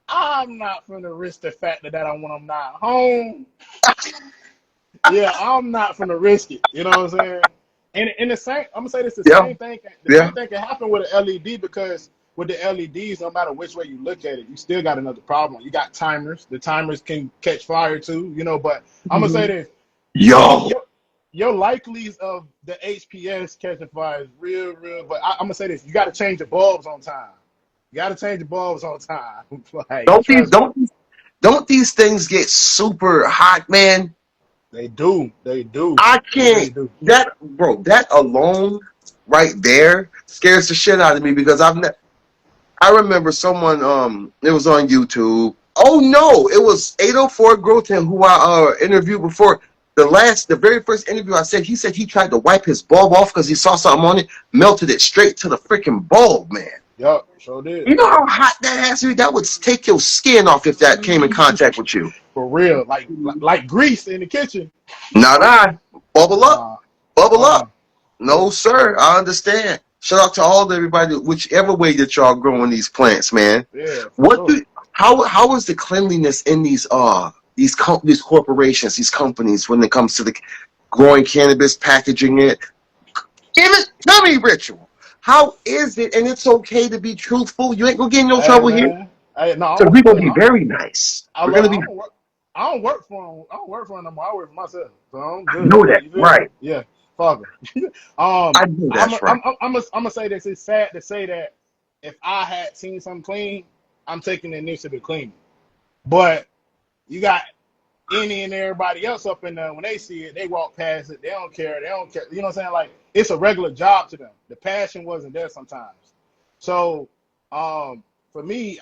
[SPEAKER 3] I'm not gonna risk the fact that I when I'm not home. Yeah, I'm not gonna risk it. You know what I'm saying? And the same, I'm gonna say this: the
[SPEAKER 4] Yeah.
[SPEAKER 3] same thing. The
[SPEAKER 4] Yeah.
[SPEAKER 3] same thing can happen with an LED because with the LEDs, no matter which way you look at it, you still got another problem. You got timers. The timers can catch fire too. You know, but I'm gonna say this:
[SPEAKER 4] Yo.
[SPEAKER 3] your likelies of the HPS catching fire is real. But I'm gonna say this: you got to change the bulbs on time. You got to change the bulbs on time. Like,
[SPEAKER 4] Don't these
[SPEAKER 3] trust me.
[SPEAKER 4] don't these things get super hot, man?
[SPEAKER 3] They do. They do.
[SPEAKER 4] I
[SPEAKER 3] They really
[SPEAKER 4] can't.
[SPEAKER 3] do.
[SPEAKER 4] That alone, right there, scares the shit out of me because I remember someone. It was on YouTube. Oh no, it was 804 Groton who I interviewed before. The very first interview I said, he said he tried to wipe his bulb off because he saw something on it, melted it straight to the freaking bulb, man.
[SPEAKER 3] Yup, sure did.
[SPEAKER 4] You know how hot that has to be? That would take your skin off if that came in contact with you.
[SPEAKER 3] For real. Like grease in the kitchen.
[SPEAKER 4] Not I. Bubble up.
[SPEAKER 3] Nah.
[SPEAKER 4] Bubble up. No, sir. I understand. Shout out to all everybody, whichever way that y'all growing these plants, man.
[SPEAKER 3] Yeah.
[SPEAKER 4] How is the cleanliness in these corporations, these companies, when it comes to the growing cannabis, packaging it? Tell me, Ritual. How is it? And it's okay to be truthful. You ain't gonna get in no trouble here.
[SPEAKER 3] Hey, no,
[SPEAKER 4] So we're gonna be very nice.
[SPEAKER 3] I
[SPEAKER 4] We're gonna be.
[SPEAKER 3] I don't work for them. I don't work for them no more. I work for myself. So I'm
[SPEAKER 4] I
[SPEAKER 3] good.
[SPEAKER 4] know that,
[SPEAKER 3] You feel me?
[SPEAKER 4] right?
[SPEAKER 3] Yeah. Fuck it.
[SPEAKER 4] I know that's right.
[SPEAKER 3] I'm gonna say this. It's sad to say that if I had seen something clean, I'm taking the initiative to clean it. But you got any and everybody else up in there, when they see it, they walk past it. They don't care. They don't care. You know what I'm saying? Like, it's a regular job to them. The passion wasn't there sometimes. So, for me,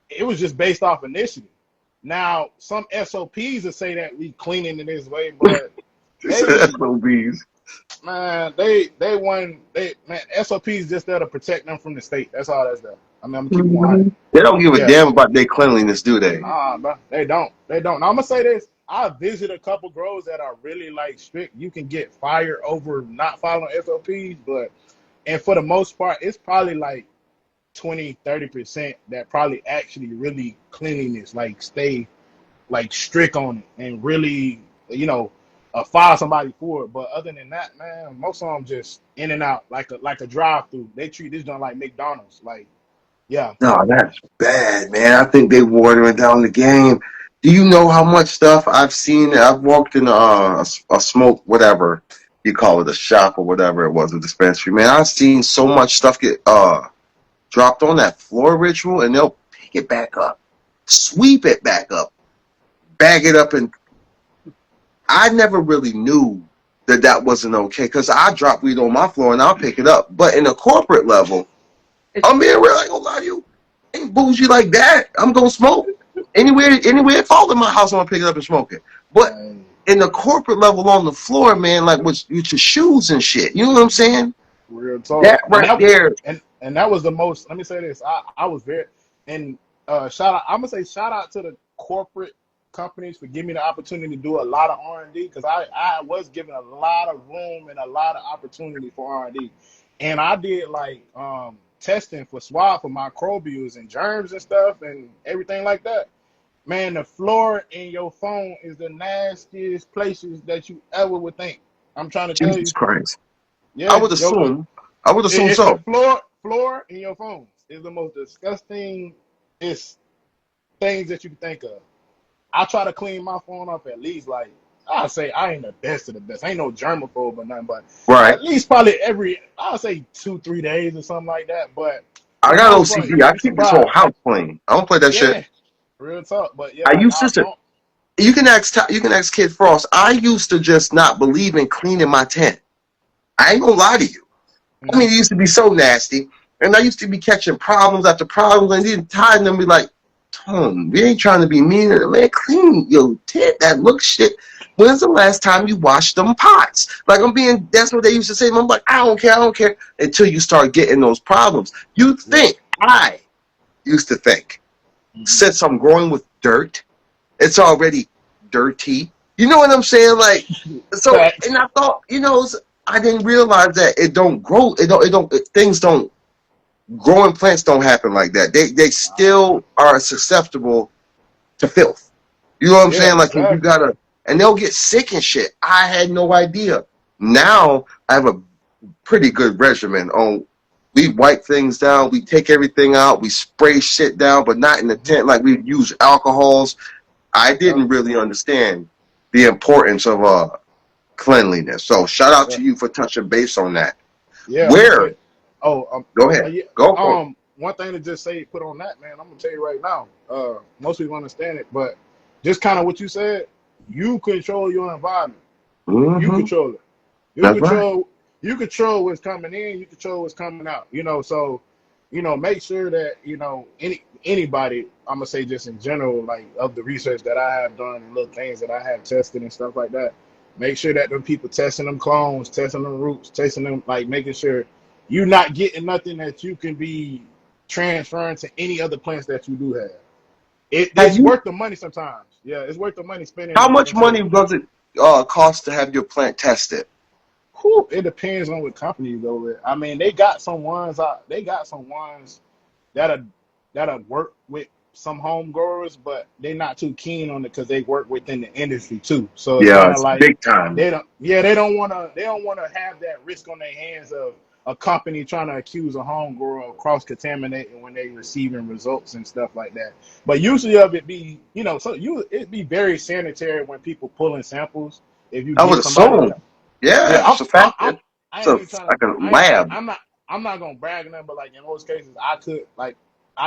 [SPEAKER 3] it was just based off initiative. Now, some SOPs will say that we cleaning in this way, but
[SPEAKER 4] SOBs.
[SPEAKER 3] man, SOPs just there to protect them from the state. That's all that's there. I mean, I'm gonna keep it 100.
[SPEAKER 4] They don't give a damn about their cleanliness, do they?
[SPEAKER 3] Nah, bro, they don't. They don't. Now, I'm gonna say this. I visit a couple grows that are really like strict. You can get fired over not following SOPs, and for the most part, it's probably like 20-30% that probably actually really cleanliness, like stay like strict on it and really, fire somebody for it. But other than that, man, most of them just in and out like a drive-through. They treat this joint like McDonald's. Like, yeah.
[SPEAKER 4] No, that's bad, man. I think they watering down the game. Do you know how much stuff I've seen? I've walked in a smoke, whatever you call it, a shop or whatever it was, a dispensary. Man, I've seen so much stuff get dropped on that floor, Ritual, and they'll pick it back up, sweep it back up, bag it up, and I never really knew that wasn't okay because I drop weed on my floor and I'll pick it up. But in a corporate level, I'm being real. I ain't gonna lie to you. Ain't bougie like that. I'm gonna smoke anywhere it falls in my house. I'm gonna pick it up and smoke it. But in the corporate level on the floor, man, like with your shoes and shit. You know what I'm saying?
[SPEAKER 3] Real talk.
[SPEAKER 4] That right there.
[SPEAKER 3] And that was the most. Let me say this. I was very shout out. I'm gonna say shout out to the corporate companies for giving me the opportunity to do a lot of R&D because I was given a lot of room and a lot of opportunity for R&D, and I did like testing for swab for microbials and germs and stuff and everything like that. Man, the floor in your phone is the nastiest places that you ever would think. I'm trying to tell you.
[SPEAKER 4] Jesus Christ.
[SPEAKER 3] Yeah,
[SPEAKER 4] I would assume so.
[SPEAKER 3] The floor in your phone is the most disgusting things that you can think of. I try to clean my phone up at least like I say I ain't the best of the best. I ain't no germaphobe or nothing, but
[SPEAKER 4] right.
[SPEAKER 3] At least probably I'll say 2-3 days or something like that. But
[SPEAKER 4] I got OCD. I keep this whole house clean. I don't play that shit.
[SPEAKER 3] Real talk, but yeah.
[SPEAKER 4] I used to. You can ask Kid Frost. I used to just not believe in cleaning my tent. I ain't gonna lie to you. I mean, it used to be so nasty, and I used to be catching problems after problems, and then tired and be like, "Tom, we ain't trying to be mean, man. Clean your tent. That looks shit. When's the last time you washed them pots? Like that's what they used to say. I'm like, I don't care, until you start getting those problems. I used to think, since I'm growing with dirt, it's already dirty. You know what I'm saying? Like, so, and I thought, I didn't realize that it don't grow. Growing plants don't happen like that. They still are susceptible to filth. You know what I'm saying? Like, exactly. And they'll get sick and shit. I had no idea. Now I have a pretty good regimen on. We wipe things down. We take everything out. We spray shit down, but not in the tent. Like we use alcohols. I didn't really understand the importance of cleanliness. So shout out to you for touching base on that.
[SPEAKER 3] Yeah.
[SPEAKER 4] Where?
[SPEAKER 3] Go
[SPEAKER 4] ahead. Go for it.
[SPEAKER 3] One thing to just put on that, man. I'm gonna tell you right now. Most people understand it, but just kind of what you said. You control your environment. You
[SPEAKER 4] Mm-hmm.
[SPEAKER 3] control it. You
[SPEAKER 4] That's right.
[SPEAKER 3] control. You control what's coming in. You control what's coming out. So, make sure that anybody. I'm gonna say just in general, like of the research that I have done and little things that I have tested and stuff like that. Make sure that them people testing them clones, testing them roots, testing them, like making sure you're not getting nothing that you can be transferring to any other plants that you do have.
[SPEAKER 4] Have
[SPEAKER 3] It's
[SPEAKER 4] you?
[SPEAKER 3] worth the money sometimes. Yeah, it's worth the money spending
[SPEAKER 4] How much
[SPEAKER 3] into.
[SPEAKER 4] money does it cost to have your plant tested?
[SPEAKER 3] Whew, it depends on what company you go with. I mean, they got some ones out. They got some ones that'll work with some home growers, but they're not too keen on it because they work within the industry too. So it's
[SPEAKER 4] Yeah,
[SPEAKER 3] kind of
[SPEAKER 4] it's
[SPEAKER 3] like
[SPEAKER 4] big time.
[SPEAKER 3] they don't want to have that risk on their hands of a company trying to accuse a home grower of cross contaminating when they receiving results and stuff like that. But usually of it be it'd be very sanitary when people pulling samples. If you
[SPEAKER 4] I would
[SPEAKER 3] get somebody
[SPEAKER 4] assume.
[SPEAKER 3] that
[SPEAKER 4] Yeah,
[SPEAKER 3] yeah,
[SPEAKER 4] it's a fact.
[SPEAKER 3] I
[SPEAKER 4] It's
[SPEAKER 3] ain't even trying to.
[SPEAKER 4] like a lab.
[SPEAKER 3] I'm not gonna brag on them, but like in most cases, I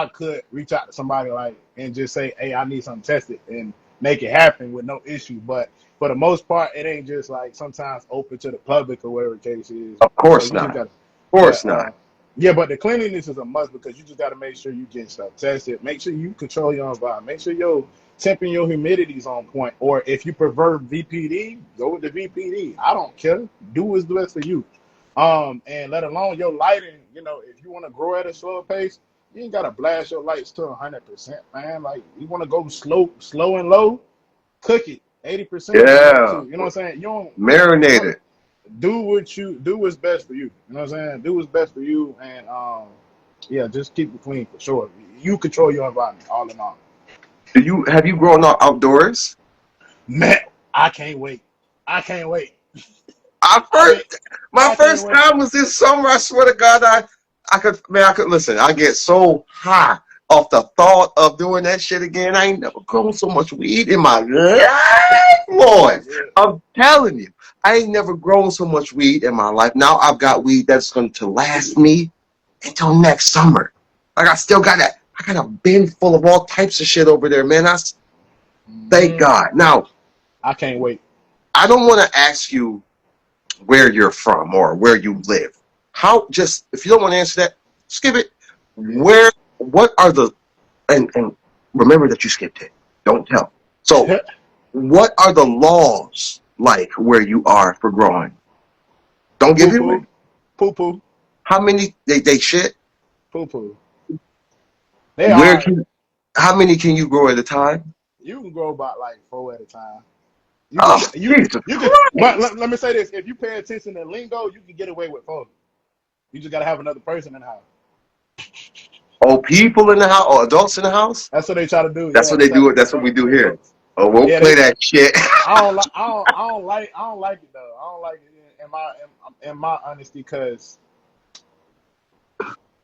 [SPEAKER 3] could reach out to somebody and just say, hey, I need something tested and make it happen with no issue. But for the most part, it ain't just like sometimes open to the public or whatever the case is.
[SPEAKER 4] Of
[SPEAKER 3] So
[SPEAKER 4] course
[SPEAKER 3] you just
[SPEAKER 4] not.
[SPEAKER 3] got,
[SPEAKER 4] Of
[SPEAKER 3] yeah,
[SPEAKER 4] course not.
[SPEAKER 3] yeah. But the cleanliness is a must because you just got to make sure you get stuff tested. Make sure you control your environment. Make sure your temp and your humidity is on point. Or if you prefer VPD, go with the VPD. I don't care. Do what's best for you. And let alone your lighting. If you want to grow at a slower pace, you ain't gotta blast your lights to 100%, man. Like you want to go slow and low, cook it 80% if you want to.
[SPEAKER 4] Yeah,
[SPEAKER 3] You know what I'm saying? You don't
[SPEAKER 4] marinated.
[SPEAKER 3] do what's best for you. You know what I'm saying? Do what's best for you, and yeah, just keep it clean for sure. You control your environment, all in all.
[SPEAKER 4] Have you grown up outdoors?
[SPEAKER 3] Man, I can't wait. I can't wait.
[SPEAKER 4] I
[SPEAKER 3] I mean,
[SPEAKER 4] first My
[SPEAKER 3] I can't
[SPEAKER 4] first
[SPEAKER 3] wait.
[SPEAKER 4] time was this summer. I swear to God, I could listen. I get so high off the thought of doing that shit again. I ain't never grown so much weed in my life, Lord.
[SPEAKER 3] Yeah.
[SPEAKER 4] I'm telling you, I ain't never grown so much weed in my life. Now I've got weed that's going to last me until next summer. Like I got a bin full of all types of shit over there, man. Thank
[SPEAKER 3] Mhm.
[SPEAKER 4] God. Now
[SPEAKER 3] I can't wait.
[SPEAKER 4] I don't want to ask you where you're from or where you live. Just if you don't want to answer that, skip it.
[SPEAKER 3] Yeah.
[SPEAKER 4] What are and remember that you skipped it. Don't tell. So what are the laws like where you are for growing? Don't give
[SPEAKER 3] Poo
[SPEAKER 4] it
[SPEAKER 3] poo.
[SPEAKER 4] away.
[SPEAKER 3] Poo poo.
[SPEAKER 4] How many they shit?
[SPEAKER 3] Poo poo. They are.
[SPEAKER 4] How many can you grow at a time?
[SPEAKER 3] You can grow about like 4 at a time. You
[SPEAKER 4] Oh,
[SPEAKER 3] could
[SPEAKER 4] Jesus
[SPEAKER 3] you could but
[SPEAKER 4] Christ.
[SPEAKER 3] let me say this. If you pay attention to lingo, you can get away with 4. You just gotta have another person in the house.
[SPEAKER 4] Oh, people in the house or adults in the house?
[SPEAKER 3] That's what they try to do.
[SPEAKER 4] That's
[SPEAKER 3] Yeah,
[SPEAKER 4] what
[SPEAKER 3] they
[SPEAKER 4] they
[SPEAKER 3] try to
[SPEAKER 4] do.
[SPEAKER 3] get
[SPEAKER 4] That's what we do here.
[SPEAKER 3] adults.
[SPEAKER 4] Oh, we'll
[SPEAKER 3] Yeah,
[SPEAKER 4] play that shit.
[SPEAKER 3] I don't like it though. I don't like it in my honesty because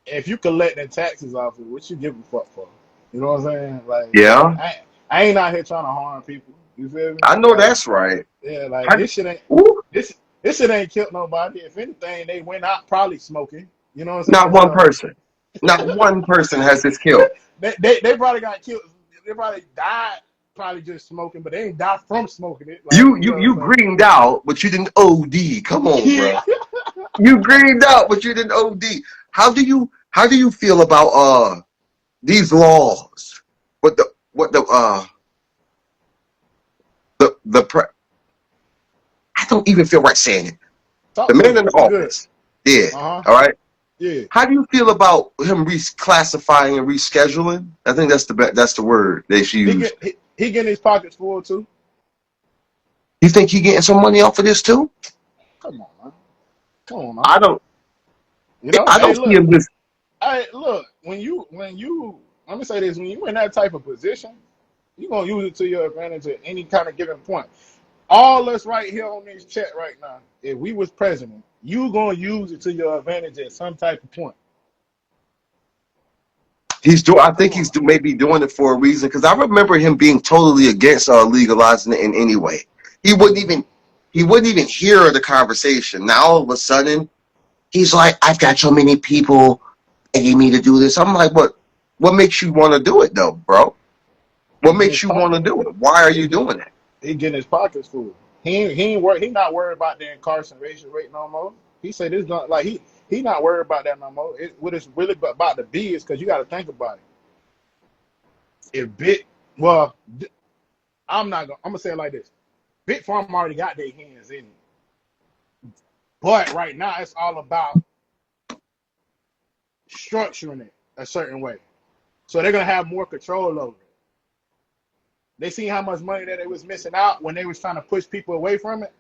[SPEAKER 3] if you collect the taxes off it, what you give a fuck for? You know what I'm saying? Like
[SPEAKER 4] Yeah,
[SPEAKER 3] I ain't out here trying to harm people. You feel me?
[SPEAKER 4] I know
[SPEAKER 3] Like
[SPEAKER 4] that's right.
[SPEAKER 3] yeah, like
[SPEAKER 4] I,
[SPEAKER 3] this shit ain't
[SPEAKER 4] ooh,
[SPEAKER 3] this this shit ain't killed nobody. If anything, they went out probably smoking. You know what I'm
[SPEAKER 4] not
[SPEAKER 3] saying?
[SPEAKER 4] one
[SPEAKER 3] So
[SPEAKER 4] person. Not one person has this killed.
[SPEAKER 3] they probably got killed. They probably died probably just smoking, but they ain't died from smoking it. Like
[SPEAKER 4] You
[SPEAKER 3] so
[SPEAKER 4] greened out, but you didn't OD. Come on, bro.
[SPEAKER 3] yeah.
[SPEAKER 4] You greened out, but you didn't OD. How do you feel about these laws? What the I don't even feel right saying it. The
[SPEAKER 3] Talk to
[SPEAKER 4] man
[SPEAKER 3] me.
[SPEAKER 4] in the
[SPEAKER 3] You good?
[SPEAKER 4] office did.
[SPEAKER 3] Uh huh.
[SPEAKER 4] All right.
[SPEAKER 3] Yeah.
[SPEAKER 4] How do you feel about him reclassifying and rescheduling? I think that's the word they should
[SPEAKER 3] He
[SPEAKER 4] use.
[SPEAKER 3] get he getting his pockets full too.
[SPEAKER 4] You think he getting some money off of this too?
[SPEAKER 3] Come on, man. Come on, man.
[SPEAKER 4] I don't. I
[SPEAKER 3] Hey,
[SPEAKER 4] don't see
[SPEAKER 3] look.
[SPEAKER 4] him just.
[SPEAKER 3] Hey, look. When you let me say this. When you in that type of position, you gonna use it to your advantage at any kind of given point. All us right here on this chat right now, if we was president, you gonna use it to your advantage at some type of point.
[SPEAKER 4] I
[SPEAKER 3] Come
[SPEAKER 4] think
[SPEAKER 3] on, man.
[SPEAKER 4] maybe doing it for a reason because I remember him being totally against legalizing it in any way. He wouldn't
[SPEAKER 3] Mhm.
[SPEAKER 4] even he wouldn't even hear the conversation. Now all of a sudden he's like, I've got so many people begging me to do this. I'm like, what makes you want to do it though, bro? What
[SPEAKER 3] He getting
[SPEAKER 4] makes
[SPEAKER 3] his
[SPEAKER 4] you want
[SPEAKER 3] pocket.
[SPEAKER 4] to do it? Why are
[SPEAKER 3] He
[SPEAKER 4] you
[SPEAKER 3] get
[SPEAKER 4] doing it?
[SPEAKER 3] He getting his pockets full. He not worried about the incarceration rate no more. He said this not like he not worried about that no more. What it's really about to be is because you got to think about it. If bit well, I'm gonna say it like this. Big Pharma already got their hands in it, but right now it's all about structuring it a certain way, so they're gonna have more control over it. They seen how much money that they was missing out when they was trying to push people away from it.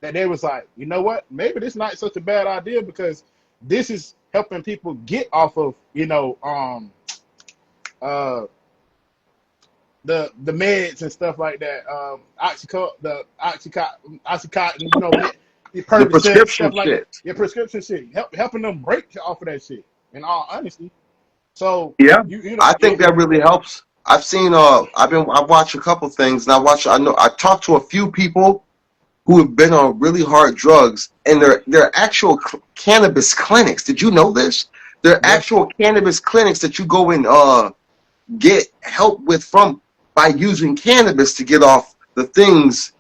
[SPEAKER 3] That they was like, you know what? Maybe this not such a bad idea because this is helping people get off of the meds and stuff like that. Oxycontin, your
[SPEAKER 4] The
[SPEAKER 3] Percocet,
[SPEAKER 4] prescription
[SPEAKER 3] stuff like that.
[SPEAKER 4] shit.
[SPEAKER 3] Your prescription shit, helping them break off of that shit. In all honesty, so
[SPEAKER 4] Yeah,
[SPEAKER 3] you
[SPEAKER 4] I
[SPEAKER 3] know,
[SPEAKER 4] think that really helps. I've seen I've watched a couple things, and I talked to a few people who have been on really hard drugs, and they're actual cannabis clinics. Did you know this? They're
[SPEAKER 3] yeah,
[SPEAKER 4] actual cannabis clinics that you go and get help with from by using cannabis to get off the things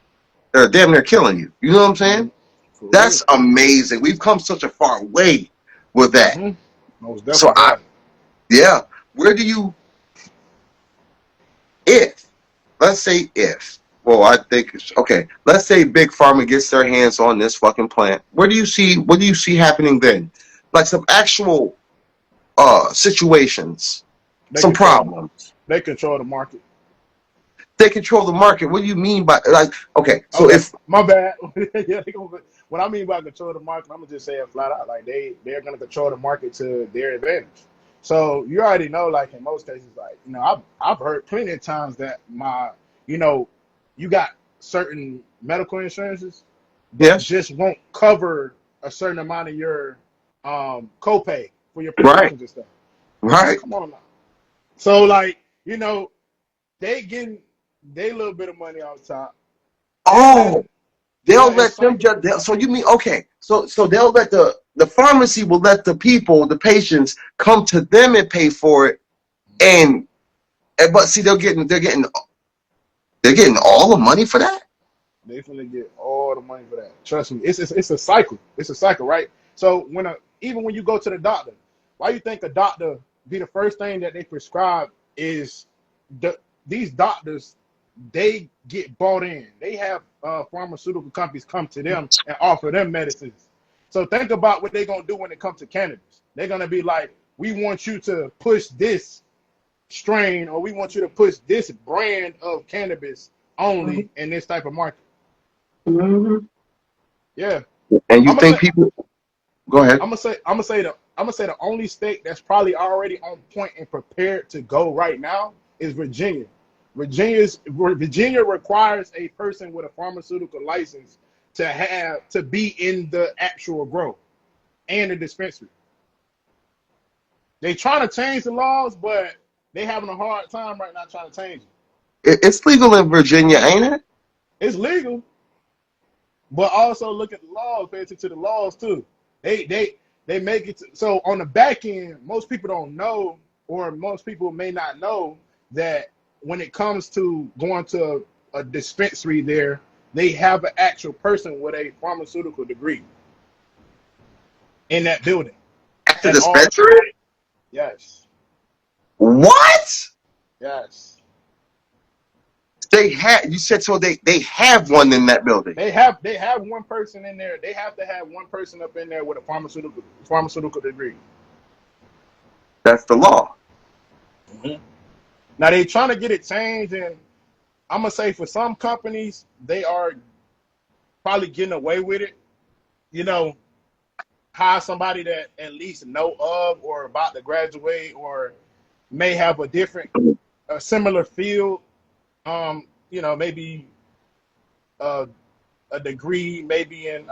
[SPEAKER 4] that are damn near killing you. You know what I'm saying?
[SPEAKER 3] for real.
[SPEAKER 4] That's amazing. We've come such a far way with that.
[SPEAKER 3] Most
[SPEAKER 4] So
[SPEAKER 3] definitely have.
[SPEAKER 4] yeah, where do you if let's say if well I think it's okay, let's say Big Pharma gets their hands on this fucking plant, what do you see happening then? Like some actual situations,
[SPEAKER 3] They
[SPEAKER 4] some
[SPEAKER 3] control.
[SPEAKER 4] problems.
[SPEAKER 3] They control the market.
[SPEAKER 4] They control the market. What do you mean by like okay, so
[SPEAKER 3] Okay,
[SPEAKER 4] if
[SPEAKER 3] my bad. Yeah, what I mean by control the market, I'm gonna just say it flat out. Like they're gonna control the market to their advantage. So you already know, like in most cases, like I've heard plenty of times that you got certain medical insurances that
[SPEAKER 4] yes,
[SPEAKER 3] just won't cover a certain amount of your copay for your
[SPEAKER 4] right,
[SPEAKER 3] prescriptions and stuff.
[SPEAKER 4] right.
[SPEAKER 3] Come on now. So like they getting they little bit of money off the top. And
[SPEAKER 4] Oh,
[SPEAKER 3] then
[SPEAKER 4] they'll
[SPEAKER 3] yeah, it's
[SPEAKER 4] let them
[SPEAKER 3] cycle.
[SPEAKER 4] just so you mean okay. So they'll let the pharmacy will let the people, the patients, come to them and pay for it. And but see they're getting all the money for that?
[SPEAKER 3] They finna get all the money for that. Trust me, it's a cycle. It's a cycle, right? So even when you go to the doctor, why you think a doctor be the first thing that they prescribe is these doctors they get bought in. They have pharmaceutical companies come to them and offer them medicines. So think about what they're gonna do when it comes to cannabis. They're gonna be like, we want you to push this strain or we want you to push this brand of cannabis only in this type of market.
[SPEAKER 4] Mhm.
[SPEAKER 3] Yeah,
[SPEAKER 4] And you
[SPEAKER 3] I'm gonna
[SPEAKER 4] think
[SPEAKER 3] say
[SPEAKER 4] people go ahead.
[SPEAKER 3] the only state that's probably already on point and prepared to go right now is Virginia. Virginia requires a person with a pharmaceutical license to be in the actual grow and the dispensary. They trying to change the laws, but they having a hard time right now trying to change it.
[SPEAKER 4] It's legal in Virginia, ain't it?
[SPEAKER 3] It's legal, but also look at the laws, pay attention to the laws too. They make it so on the back end, most people don't know, or most people may not know that when it comes to going to a dispensary there, they have an actual person with a pharmaceutical degree in that building.
[SPEAKER 4] At the
[SPEAKER 3] At all,
[SPEAKER 4] dispensary?
[SPEAKER 3] yes,
[SPEAKER 4] What?
[SPEAKER 3] yes.
[SPEAKER 4] They had you said so they have one in that building.
[SPEAKER 3] They have one person in there. They have to have one person up in there with a pharmaceutical degree.
[SPEAKER 4] That's the law.
[SPEAKER 3] Now they trying to get it changed, and I'm gonna say for some companies they are probably getting away with it. You know, hire somebody that at least know of or about to graduate or may have a similar field. Maybe uh, a degree, maybe in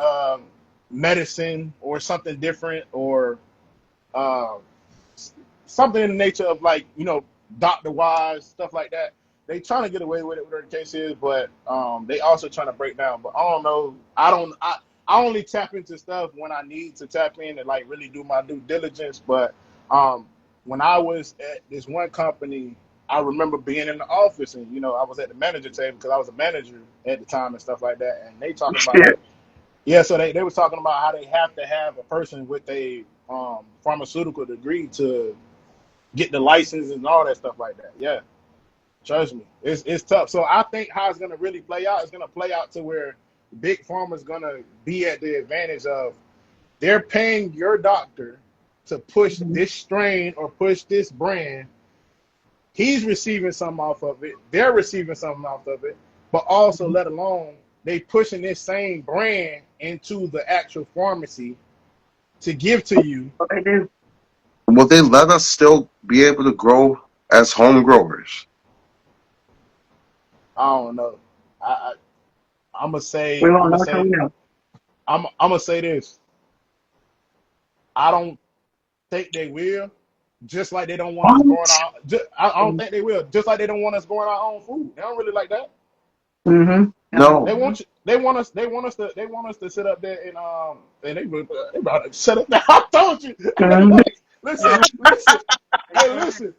[SPEAKER 3] medicine or something different, or uh, something in the nature of like doctor wise stuff like that. They trying to get away with it, whatever the case is, but they also trying to break down. But I don't know. I only tap into stuff when I need to tap in and like really do my due diligence. But when I was at this one company, I remember being in the office, and I was at the manager table because I was a manager at the time and stuff like that. And they talking about
[SPEAKER 4] Shit.
[SPEAKER 3] like, yeah, so they was talking about how they have to have a person with a pharmaceutical degree to get the license and all that stuff like that. Yeah, trust me, it's tough. So I think how it's gonna really play out is gonna play out to where big pharma's gonna be at the advantage of they're paying your doctor to push this strain or push this brand. He's receiving something off of it. They're receiving something off of it. But also, let alone, they pushing this same brand into the actual pharmacy to give to you.
[SPEAKER 4] What they do? Will they let us still be able to grow as home growers?
[SPEAKER 3] I don't know. I'm gonna say.
[SPEAKER 5] We
[SPEAKER 3] I'm
[SPEAKER 5] won't
[SPEAKER 3] gonna
[SPEAKER 5] know
[SPEAKER 3] say.
[SPEAKER 5] till we know.
[SPEAKER 3] I'm gonna say this. I don't think they will. Just like they don't want us growing our. I don't think they will. Just like they don't want us growing our own food. They don't really like that.
[SPEAKER 5] Mm-hmm.
[SPEAKER 4] No.
[SPEAKER 3] They want you. They want us. They want us to. They want us to sit up there and they about to shut up. I told you. Hey, look, listen. Hey, listen.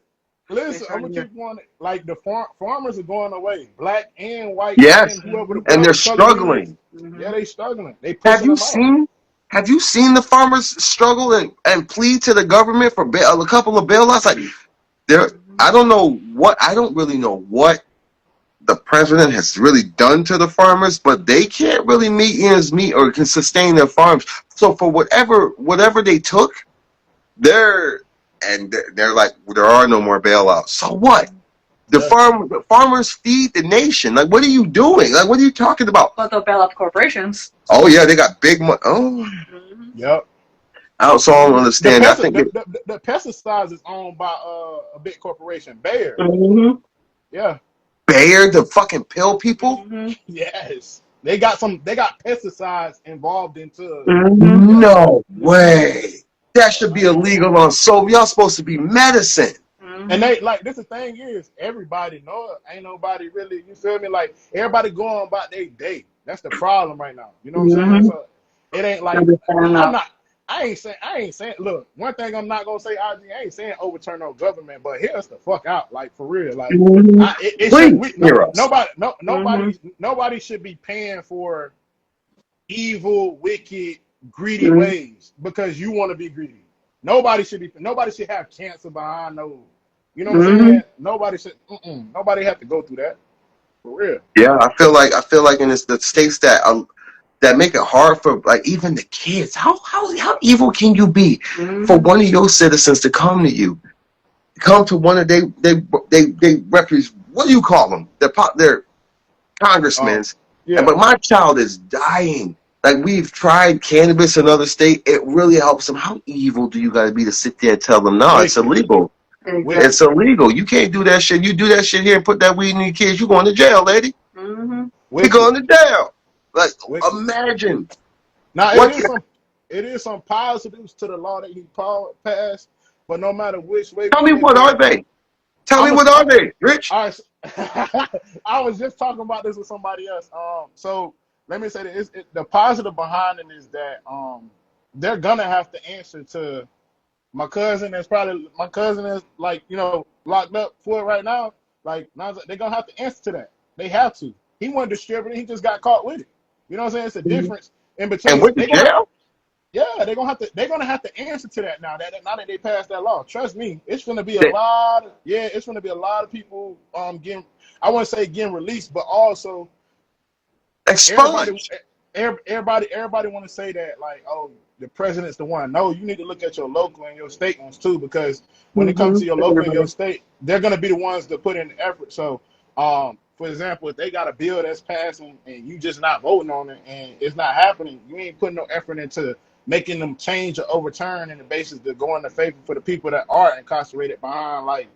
[SPEAKER 3] I'm gonna keep going. Like the farmers are going away, black and white
[SPEAKER 4] Yes,
[SPEAKER 3] and whoever
[SPEAKER 4] and they're
[SPEAKER 3] color it is.
[SPEAKER 4] struggling.
[SPEAKER 3] Yeah, they struggling. They
[SPEAKER 4] Have
[SPEAKER 3] pushing
[SPEAKER 4] you
[SPEAKER 3] them out.
[SPEAKER 4] seen the farmers struggle and plead to the government for a couple of bailouts? Like I don't really know what the president has really done to the farmers, but they can't really meet ends meet or can sustain their farms. So for whatever they took, they're like, there are no more bailouts. So what? The farmers feed the nation. Like, what are you doing? Like, what are you talking about?
[SPEAKER 1] But they'll bail out the corporations.
[SPEAKER 4] Oh yeah, they got big money. Oh,
[SPEAKER 3] Yep.
[SPEAKER 4] so I don't understand. I think
[SPEAKER 3] the pesticides is owned by a big corporation, Bayer.
[SPEAKER 5] Mm-hmm.
[SPEAKER 3] Yeah.
[SPEAKER 4] Bayer, the fucking pill people.
[SPEAKER 1] Mm-hmm.
[SPEAKER 3] Yes. They got pesticides involved into.
[SPEAKER 5] Mm-hmm.
[SPEAKER 4] No way. That should be illegal on soap. Y'all supposed to be medicine.
[SPEAKER 3] And they like this. The thing is, everybody know it. Ain't nobody really. You feel me? Like everybody going about their day. That's the problem right now. You know what I'm saying? So it ain't like I ain't saying. Look, one thing I'm not gonna say. I ain't saying overturn no government, but hear us the fuck out. Like for real. Like nobody should be paying for evil, wicked, greedy ways because you want to be greedy. Nobody should have cancer behind no. You know what I'm saying? Nobody have to go through that. For real.
[SPEAKER 4] Yeah, I feel like in the states that make it hard for like even the kids. How evil can you be for one of your citizens to come to you, come to one of they represent, what do you call them? They're congressmen.
[SPEAKER 3] Yeah.
[SPEAKER 4] But my child is dying. Like we've tried cannabis in other states, it really helps them. How evil do you got to be to sit there and tell them no, it's illegal? It's illegal. You can't do that shit. You do that shit here and put that weed in your kids, you're going to jail, lady. You're going to jail. Like, imagine.
[SPEAKER 3] Now, it is some positives to the law that he passed, but no matter which way.
[SPEAKER 4] Tell me what are they? Tell me what are they, Rich?
[SPEAKER 3] All right, I was just talking about this with somebody else. So let me say that the positive behind it is that they're gonna have to answer to my cousin is like locked up for it right now. Like they're gonna have to answer to that. They have to. He wasn't distributing. He just got caught with it. You know what I'm saying? It's a difference in between.
[SPEAKER 4] And with the jail?
[SPEAKER 3] They're gonna have to answer to that now that they passed that law. Trust me, it's gonna be a lot. It's gonna be a lot of people getting. I wouldn't say getting released, but also
[SPEAKER 4] exposed.
[SPEAKER 3] Everybody want to say that like, oh, the president's the one. No, you need to look at your local and your state ones too, because when it comes to your local and your state, they're gonna be the ones that put in the effort. So, for example, if they got a bill that's passing and you just not voting on it and it's not happening, you ain't putting no effort into making them change or overturn in the basis to go into favor for the people that are incarcerated behind like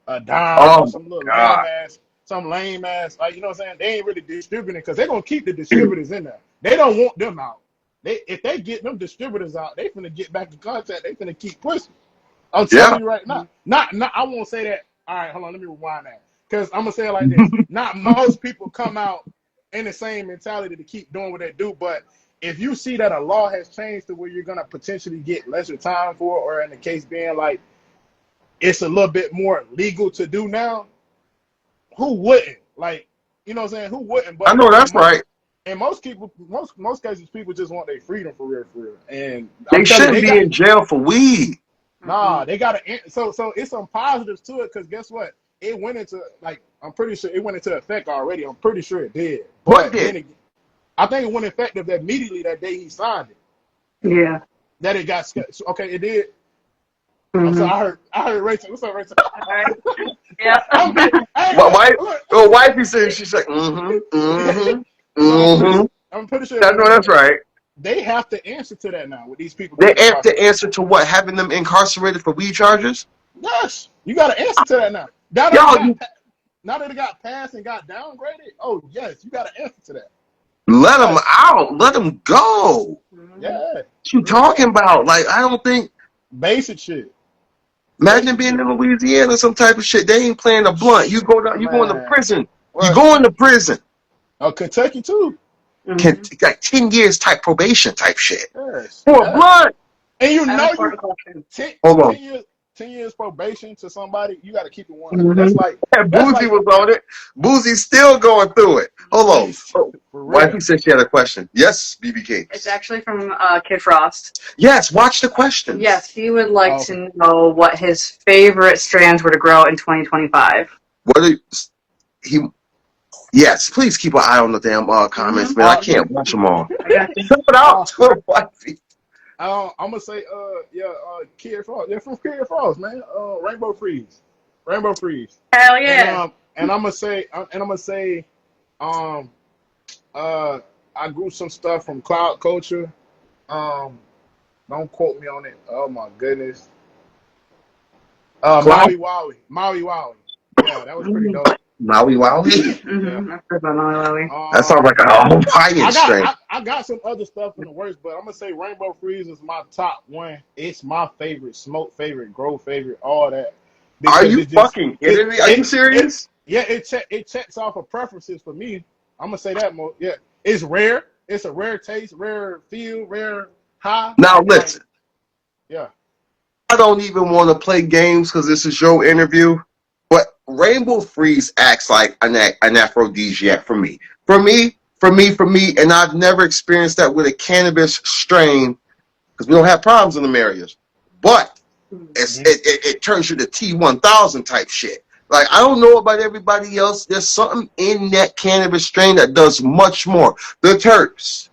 [SPEAKER 3] a dime or some little lame ass, like, you know what I'm saying? They ain't really distributing because they're gonna keep the distributors in there. They don't want them out. If they get them distributors out, they finna get back in contact. They finna keep pushing. I'm telling you right now. Not I won't say that. All right, hold on, let me rewind that. Because I'm gonna say it like this. Not most people come out in the same mentality to keep doing what they do, but if you see that a law has changed to where you're gonna potentially get lesser time for, or in the case being like it's a little bit more legal to do now, who wouldn't? Like, you know what I'm saying? Who wouldn't?
[SPEAKER 4] I
[SPEAKER 3] But
[SPEAKER 4] know that's right.
[SPEAKER 3] in most people, most cases, people just want their freedom for real. And
[SPEAKER 4] They
[SPEAKER 3] I'm telling you,
[SPEAKER 4] shouldn't be in jail for weed.
[SPEAKER 3] nah, they got to. So it's some positives to it because guess what? It went into I'm pretty sure it went into effect already. I'm pretty sure it did.
[SPEAKER 4] What
[SPEAKER 3] But
[SPEAKER 4] did?
[SPEAKER 3] then again, I think it went effective immediately that day he signed it.
[SPEAKER 5] Yeah.
[SPEAKER 3] That it got okay. It did.
[SPEAKER 5] Mhm.
[SPEAKER 3] So I heard Rachel. What's up, Rachel?
[SPEAKER 1] All right. Yeah.
[SPEAKER 4] My wifey says she's like, mm-hmm.
[SPEAKER 3] So I'm pretty sure.
[SPEAKER 4] I know that's right.
[SPEAKER 3] They have to answer to that now with these people.
[SPEAKER 4] They have to answer to what? Having them incarcerated for weed charges?
[SPEAKER 3] Yes, you got to answer to that now. Now that it got passed and got downgraded, oh yes, you got to answer to that.
[SPEAKER 4] Let them out. Let them go.
[SPEAKER 3] Yeah.
[SPEAKER 4] What you talking about? Like, I don't think.
[SPEAKER 3] Basic shit.
[SPEAKER 4] Imagine being in Louisiana, some type of shit. They ain't playing a blunt. You go down. You going to prison.
[SPEAKER 3] What?
[SPEAKER 4] You going to prison.
[SPEAKER 3] Kentucky too.
[SPEAKER 4] Like 10 years type probation type shit.
[SPEAKER 3] Yes.
[SPEAKER 4] For a blunt.
[SPEAKER 3] And you
[SPEAKER 1] I
[SPEAKER 3] know
[SPEAKER 1] have a
[SPEAKER 3] you
[SPEAKER 1] question.
[SPEAKER 3] 10 years probation to somebody, you got to keep it 100. That's like
[SPEAKER 4] Boozy was on it. Boozy's still going through it. Hold on.
[SPEAKER 3] for real.
[SPEAKER 4] Wifey said she had a question. Yes, BBK.
[SPEAKER 1] It's actually from Kid Frost.
[SPEAKER 4] Yes, watch the questions.
[SPEAKER 1] Yes, he would like to know what his favorite strands were to grow in 2025.
[SPEAKER 4] Yes, please keep an eye on the damn comments, man. I can't watch them all.
[SPEAKER 1] I got you.
[SPEAKER 4] Put it out to wifey.
[SPEAKER 3] I'm gonna say, Kid Frost. They're from Kid Frost, man. Rainbow Freeze.
[SPEAKER 1] Hell yeah.
[SPEAKER 3] And I'm gonna say, I grew some stuff from Cloud Culture. Don't quote me on it. Oh my goodness. Maui Wowie. Yeah, that was pretty dope.
[SPEAKER 4] Maui Wowie?
[SPEAKER 1] I've heard about Maui Wowie.
[SPEAKER 4] That sounds like a Hawaiian strain.
[SPEAKER 3] I got some other stuff in the works, but I'm gonna say Rainbow Freeze is my top one. It's my favorite, smoke favorite, grow favorite, all that.
[SPEAKER 4] Are you fucking kidding me? Are you serious?
[SPEAKER 3] It checks off of preferences for me. I'm gonna say that more. Yeah, it's rare. It's a rare taste, rare feel, rare high.
[SPEAKER 4] Now listen.
[SPEAKER 3] Yeah.
[SPEAKER 4] I don't even want to play games because this is your interview. But Rainbow Freeze acts like an aphrodisiac for me. For me, and I've never experienced that with a cannabis strain because we don't have problems in them areas. But it turns you to T1000 type shit. Like, I don't know about everybody else. There's something in that cannabis strain that does much more. The terps,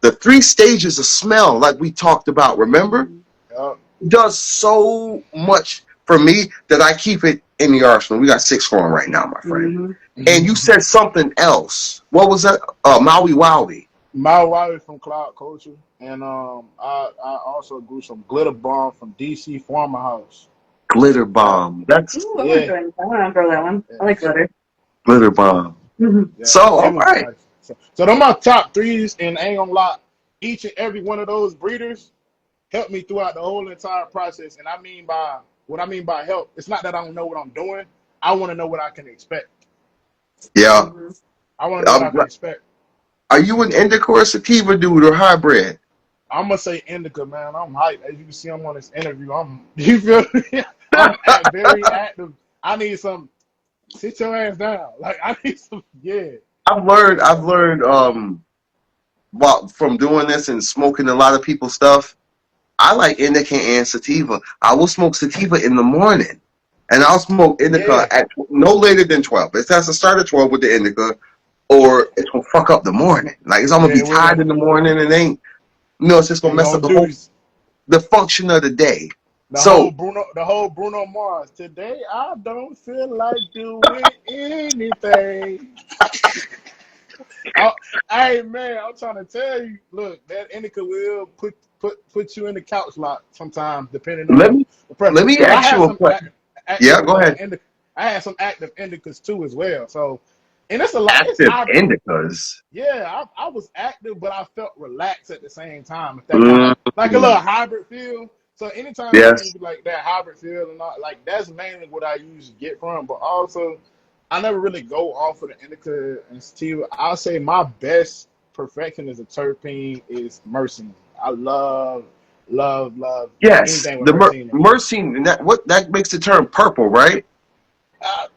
[SPEAKER 4] the 3 stages of smell, like we talked about, remember? Does so much for me that I keep it in the arsenal. We got 6 going right now, my friend. And you said something else. What was that? Maui Wowie.
[SPEAKER 3] Maui Wowie from Cloud Culture. And I also grew some glitter bomb from DC Farmer House.
[SPEAKER 4] Glitter bomb. That's
[SPEAKER 1] Ooh, I remember that one. I like glitter.
[SPEAKER 4] Glitter bomb.
[SPEAKER 3] Yeah,
[SPEAKER 4] so all right.
[SPEAKER 3] So those my top 3s, and I ain't gonna lie, each and every one of those breeders helped me throughout the whole entire process. And what I mean by help, it's not that I don't know what I'm doing. I want to know what I can expect.
[SPEAKER 4] Yeah.
[SPEAKER 3] I want to know what I can expect.
[SPEAKER 4] Are you an indica or sativa dude or hybrid?
[SPEAKER 3] I'm gonna say indica, man. I'm hyped. As you can see, I'm on this interview. You feel me? I'm very active. I need some. Sit your ass down. Like, I need some. Yeah.
[SPEAKER 4] I've learned from doing this and smoking a lot of people's stuff. I like indica and sativa. I will smoke sativa in the morning, and I'll smoke indica at no later than 12. It has to start at 12 with the indica, or it's gonna fuck up the morning. Like, it's gonna be tired in the morning and ain't. It's just gonna mess up the function of the day.
[SPEAKER 3] The whole Bruno Mars. Today I don't feel like doing anything. Hey man, I'm trying to tell you. Look, that indica will put you in the couch lock sometimes, depending on the preference.
[SPEAKER 4] Let me ask you a question. Yeah, go ahead.
[SPEAKER 3] I had some active indicas too as well. So, and it's a lot.
[SPEAKER 4] Active indicas.
[SPEAKER 3] Yeah, I was active, but I felt relaxed at the same time. If that kind of, like a little hybrid feel. So anytime you like that hybrid feel and all, like, that's mainly what I usually get from. But also, I never really go off of the indica and sativa. I'll say my best perfection as a terpene is myrcene. I love
[SPEAKER 4] yes,
[SPEAKER 3] anything with
[SPEAKER 4] the myrcene. And that makes it turn purple, right?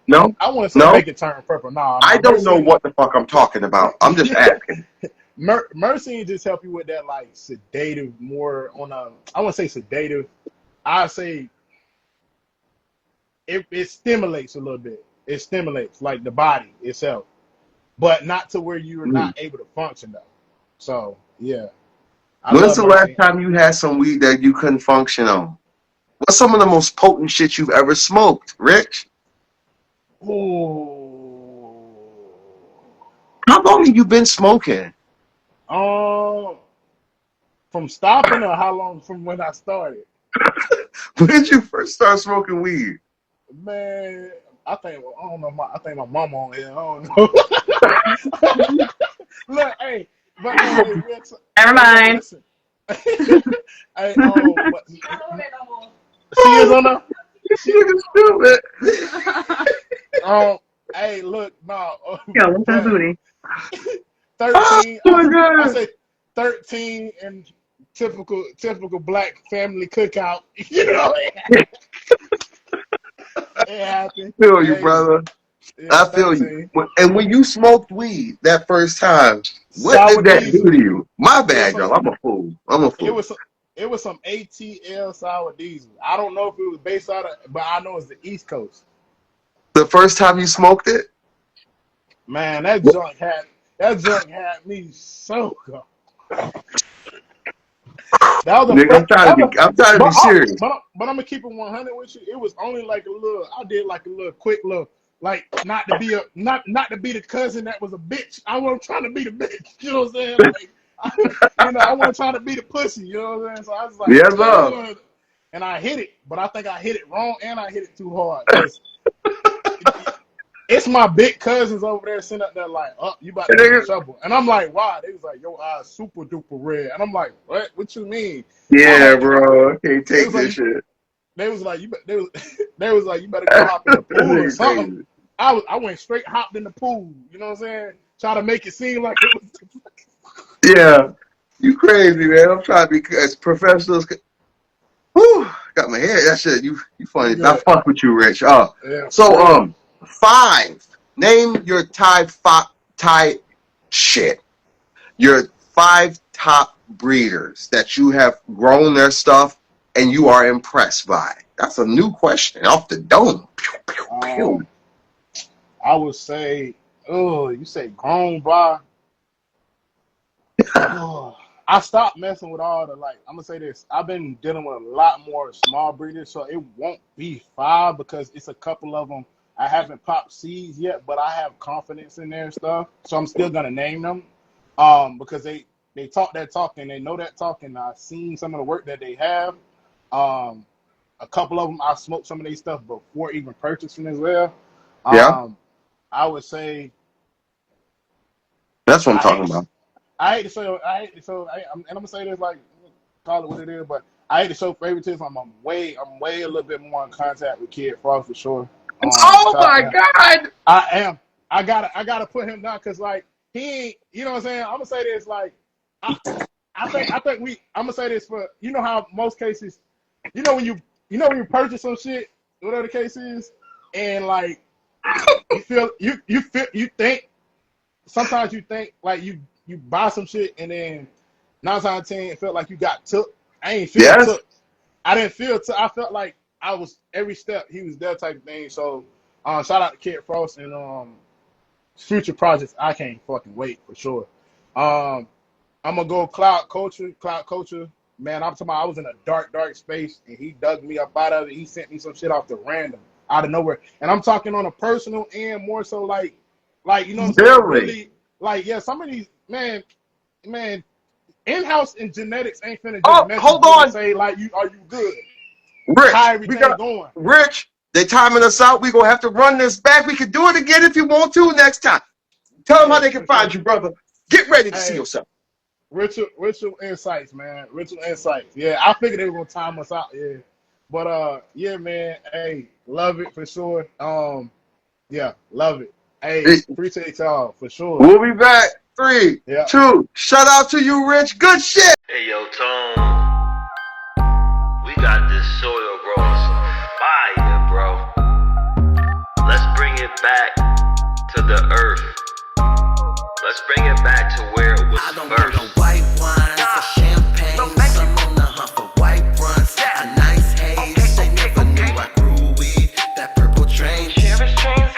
[SPEAKER 4] No,
[SPEAKER 3] I want to say
[SPEAKER 4] no.
[SPEAKER 3] make it turn purple. No,
[SPEAKER 4] I don't know
[SPEAKER 3] Mercy,
[SPEAKER 4] what the fuck I'm talking about. I'm just asking.
[SPEAKER 3] Mercy just help you with that like sedative, more on a. I want to say sedative. I say it stimulates a little bit. It stimulates like the body itself, but not to where you're
[SPEAKER 4] Mm.
[SPEAKER 3] not able to function though. So yeah, I
[SPEAKER 4] When's
[SPEAKER 3] love
[SPEAKER 4] the last
[SPEAKER 3] Mercy.
[SPEAKER 4] time you had some weed that you couldn't function on? What's some of the most potent shit you've ever smoked, Rich?
[SPEAKER 3] Ooh.
[SPEAKER 4] How long have you been smoking?
[SPEAKER 3] Um, from stopping or how long from when I started?
[SPEAKER 4] When did you first start smoking weed?
[SPEAKER 3] Man, I don't know. I think my mama on here. I don't know. Look, hey, but hey, Rex,
[SPEAKER 1] Never mind.
[SPEAKER 3] listen. Hey, but she is on the. She,
[SPEAKER 4] Nigga stupid.
[SPEAKER 3] hey, look, no,
[SPEAKER 5] Yo, what's that
[SPEAKER 3] but
[SPEAKER 5] booty?
[SPEAKER 3] 13.
[SPEAKER 4] Oh my
[SPEAKER 3] I
[SPEAKER 4] god.
[SPEAKER 3] say 13 and typical black family cookout. You know, it happened.
[SPEAKER 4] I feel you,
[SPEAKER 3] Hey,
[SPEAKER 4] brother.
[SPEAKER 3] yeah,
[SPEAKER 4] I feel you.
[SPEAKER 3] 13.
[SPEAKER 4] And when you smoked weed that first time, what
[SPEAKER 3] Sour
[SPEAKER 4] did that do
[SPEAKER 3] diesel.
[SPEAKER 4] to you? My
[SPEAKER 3] It was
[SPEAKER 4] bad,
[SPEAKER 3] some.
[SPEAKER 4] girl. I'm a fool. I'm a
[SPEAKER 3] It
[SPEAKER 4] fool.
[SPEAKER 3] was. It was some ATL sour diesel. I don't know if it was based out of, but I know it's the East Coast.
[SPEAKER 4] The first time you smoked it?
[SPEAKER 3] Man, that junk had me so good. That was the
[SPEAKER 4] Nigga,
[SPEAKER 3] first.
[SPEAKER 4] I'm trying to be serious.
[SPEAKER 3] But I'm gonna keep it 100 with you. It was only like a little. I did like a little quick little, like not to be the cousin that was a bitch. I wasn't trying to be the bitch. You know what I'm saying? Like, I wasn't trying to be the pussy. You know what I'm saying? So I was like,
[SPEAKER 4] Yes, sir.
[SPEAKER 3] and I hit it, but I think I hit it wrong and I hit it too hard because it's my big cousins over there sitting up there like, oh, you about to get in trouble. And I'm like, why? They was like, your eyes super duper red. And I'm like, what? What you mean?
[SPEAKER 4] Yeah,
[SPEAKER 3] Why?
[SPEAKER 4] bro. I can't
[SPEAKER 3] They
[SPEAKER 4] take
[SPEAKER 3] was
[SPEAKER 4] this
[SPEAKER 3] like,
[SPEAKER 4] shit.
[SPEAKER 3] they was like, they was like, you better go hop in the
[SPEAKER 4] That
[SPEAKER 3] pool or
[SPEAKER 4] nigga
[SPEAKER 3] something.
[SPEAKER 4] crazy.
[SPEAKER 3] I went straight hopped in the pool. You know what I'm saying? Try to make it seem like it was.
[SPEAKER 4] Yeah. You crazy, man. I'm trying to be as professional as. Whew, got my hair. That shit, you funny. I
[SPEAKER 3] Good.
[SPEAKER 4] fuck with you, Rich.
[SPEAKER 3] Yeah, for
[SPEAKER 4] So
[SPEAKER 3] real.
[SPEAKER 4] 5. Name your shit. Your 5 top breeders that you have grown their stuff and you are impressed by. That's a new question off the dome. Pew, pew, pew.
[SPEAKER 3] I would say, oh, you say grown by. Oh, I stopped messing with all the like. I'm gonna say this. I've been dealing with a lot more small breeders, so it won't be 5 because it's a couple of them. I haven't popped seeds yet, but I have confidence in their stuff, so I'm still gonna name them. Because they talk that talk and they know that talk, and I've seen some of the work that they have. Um, a couple of them I smoked some of their stuff before even purchasing as well.
[SPEAKER 4] Yeah,
[SPEAKER 3] I would say
[SPEAKER 4] that's what I'm
[SPEAKER 3] I hate
[SPEAKER 4] talking
[SPEAKER 3] to
[SPEAKER 4] about.
[SPEAKER 3] and I'm gonna say this like call it what it is, but I hate to show favoritism. I'm way a little bit more in contact with Kid Frost for sure.
[SPEAKER 4] Oh
[SPEAKER 3] Shout out
[SPEAKER 4] my
[SPEAKER 3] to him.
[SPEAKER 4] God!
[SPEAKER 3] I am. I gotta put him down because like he ain't. You know what I'm saying? I'm gonna say this like I think I'm gonna say this for how most cases when you purchase some shit whatever the case is and like you think sometimes you think like you buy some shit and then 9 times out of 10 it felt like you got took. I ain't feel
[SPEAKER 4] Yes.
[SPEAKER 3] took. I didn't feel took. I felt like I was every step he was there type of thing. So shout out to Kid Frost and future projects. I can't fucking wait for sure. I'm gonna go Cloud Culture. Cloud Culture, man. I'm talking about I was in a dark space and he dug me up out of it. He sent me some shit off the random out of nowhere. And I'm talking on a personal and more so like you know what I'm saying?
[SPEAKER 4] Really?
[SPEAKER 3] Really like some of these man, in-house and genetics ain't finna
[SPEAKER 4] Oh,
[SPEAKER 3] just message
[SPEAKER 4] hold
[SPEAKER 3] you and
[SPEAKER 4] on,
[SPEAKER 3] say like are you good?
[SPEAKER 4] Rich.
[SPEAKER 3] How
[SPEAKER 4] We
[SPEAKER 3] everything
[SPEAKER 4] got
[SPEAKER 3] going?
[SPEAKER 4] Rich. They timing us out. We gonna have to run this back. We can do it again if you want to next time. Tell them how
[SPEAKER 3] Hey,
[SPEAKER 4] they can
[SPEAKER 3] for
[SPEAKER 4] find
[SPEAKER 3] sure.
[SPEAKER 4] you, brother. Get ready to see
[SPEAKER 3] Hey,
[SPEAKER 4] yourself.
[SPEAKER 3] ritual insights, man. Ritual insights. Yeah, I figured they were gonna time us out. Yeah, but yeah, man. Hey, love it for sure. Yeah, love it. Hey, appreciate y'all for sure.
[SPEAKER 4] We'll be back. 3,
[SPEAKER 3] Yeah.
[SPEAKER 4] 2. Shout out to you, Rich. Good shit.
[SPEAKER 6] Hey yo, Tone, we got this soil growing some fire, bro. Let's back to the earth. Let's bring it back to where it was
[SPEAKER 2] I don't
[SPEAKER 6] first.
[SPEAKER 2] want no white wine or champagne. Some on the hunt for white runs, a nice haze. They never knew I grew weed. That purple train. Cherish trains.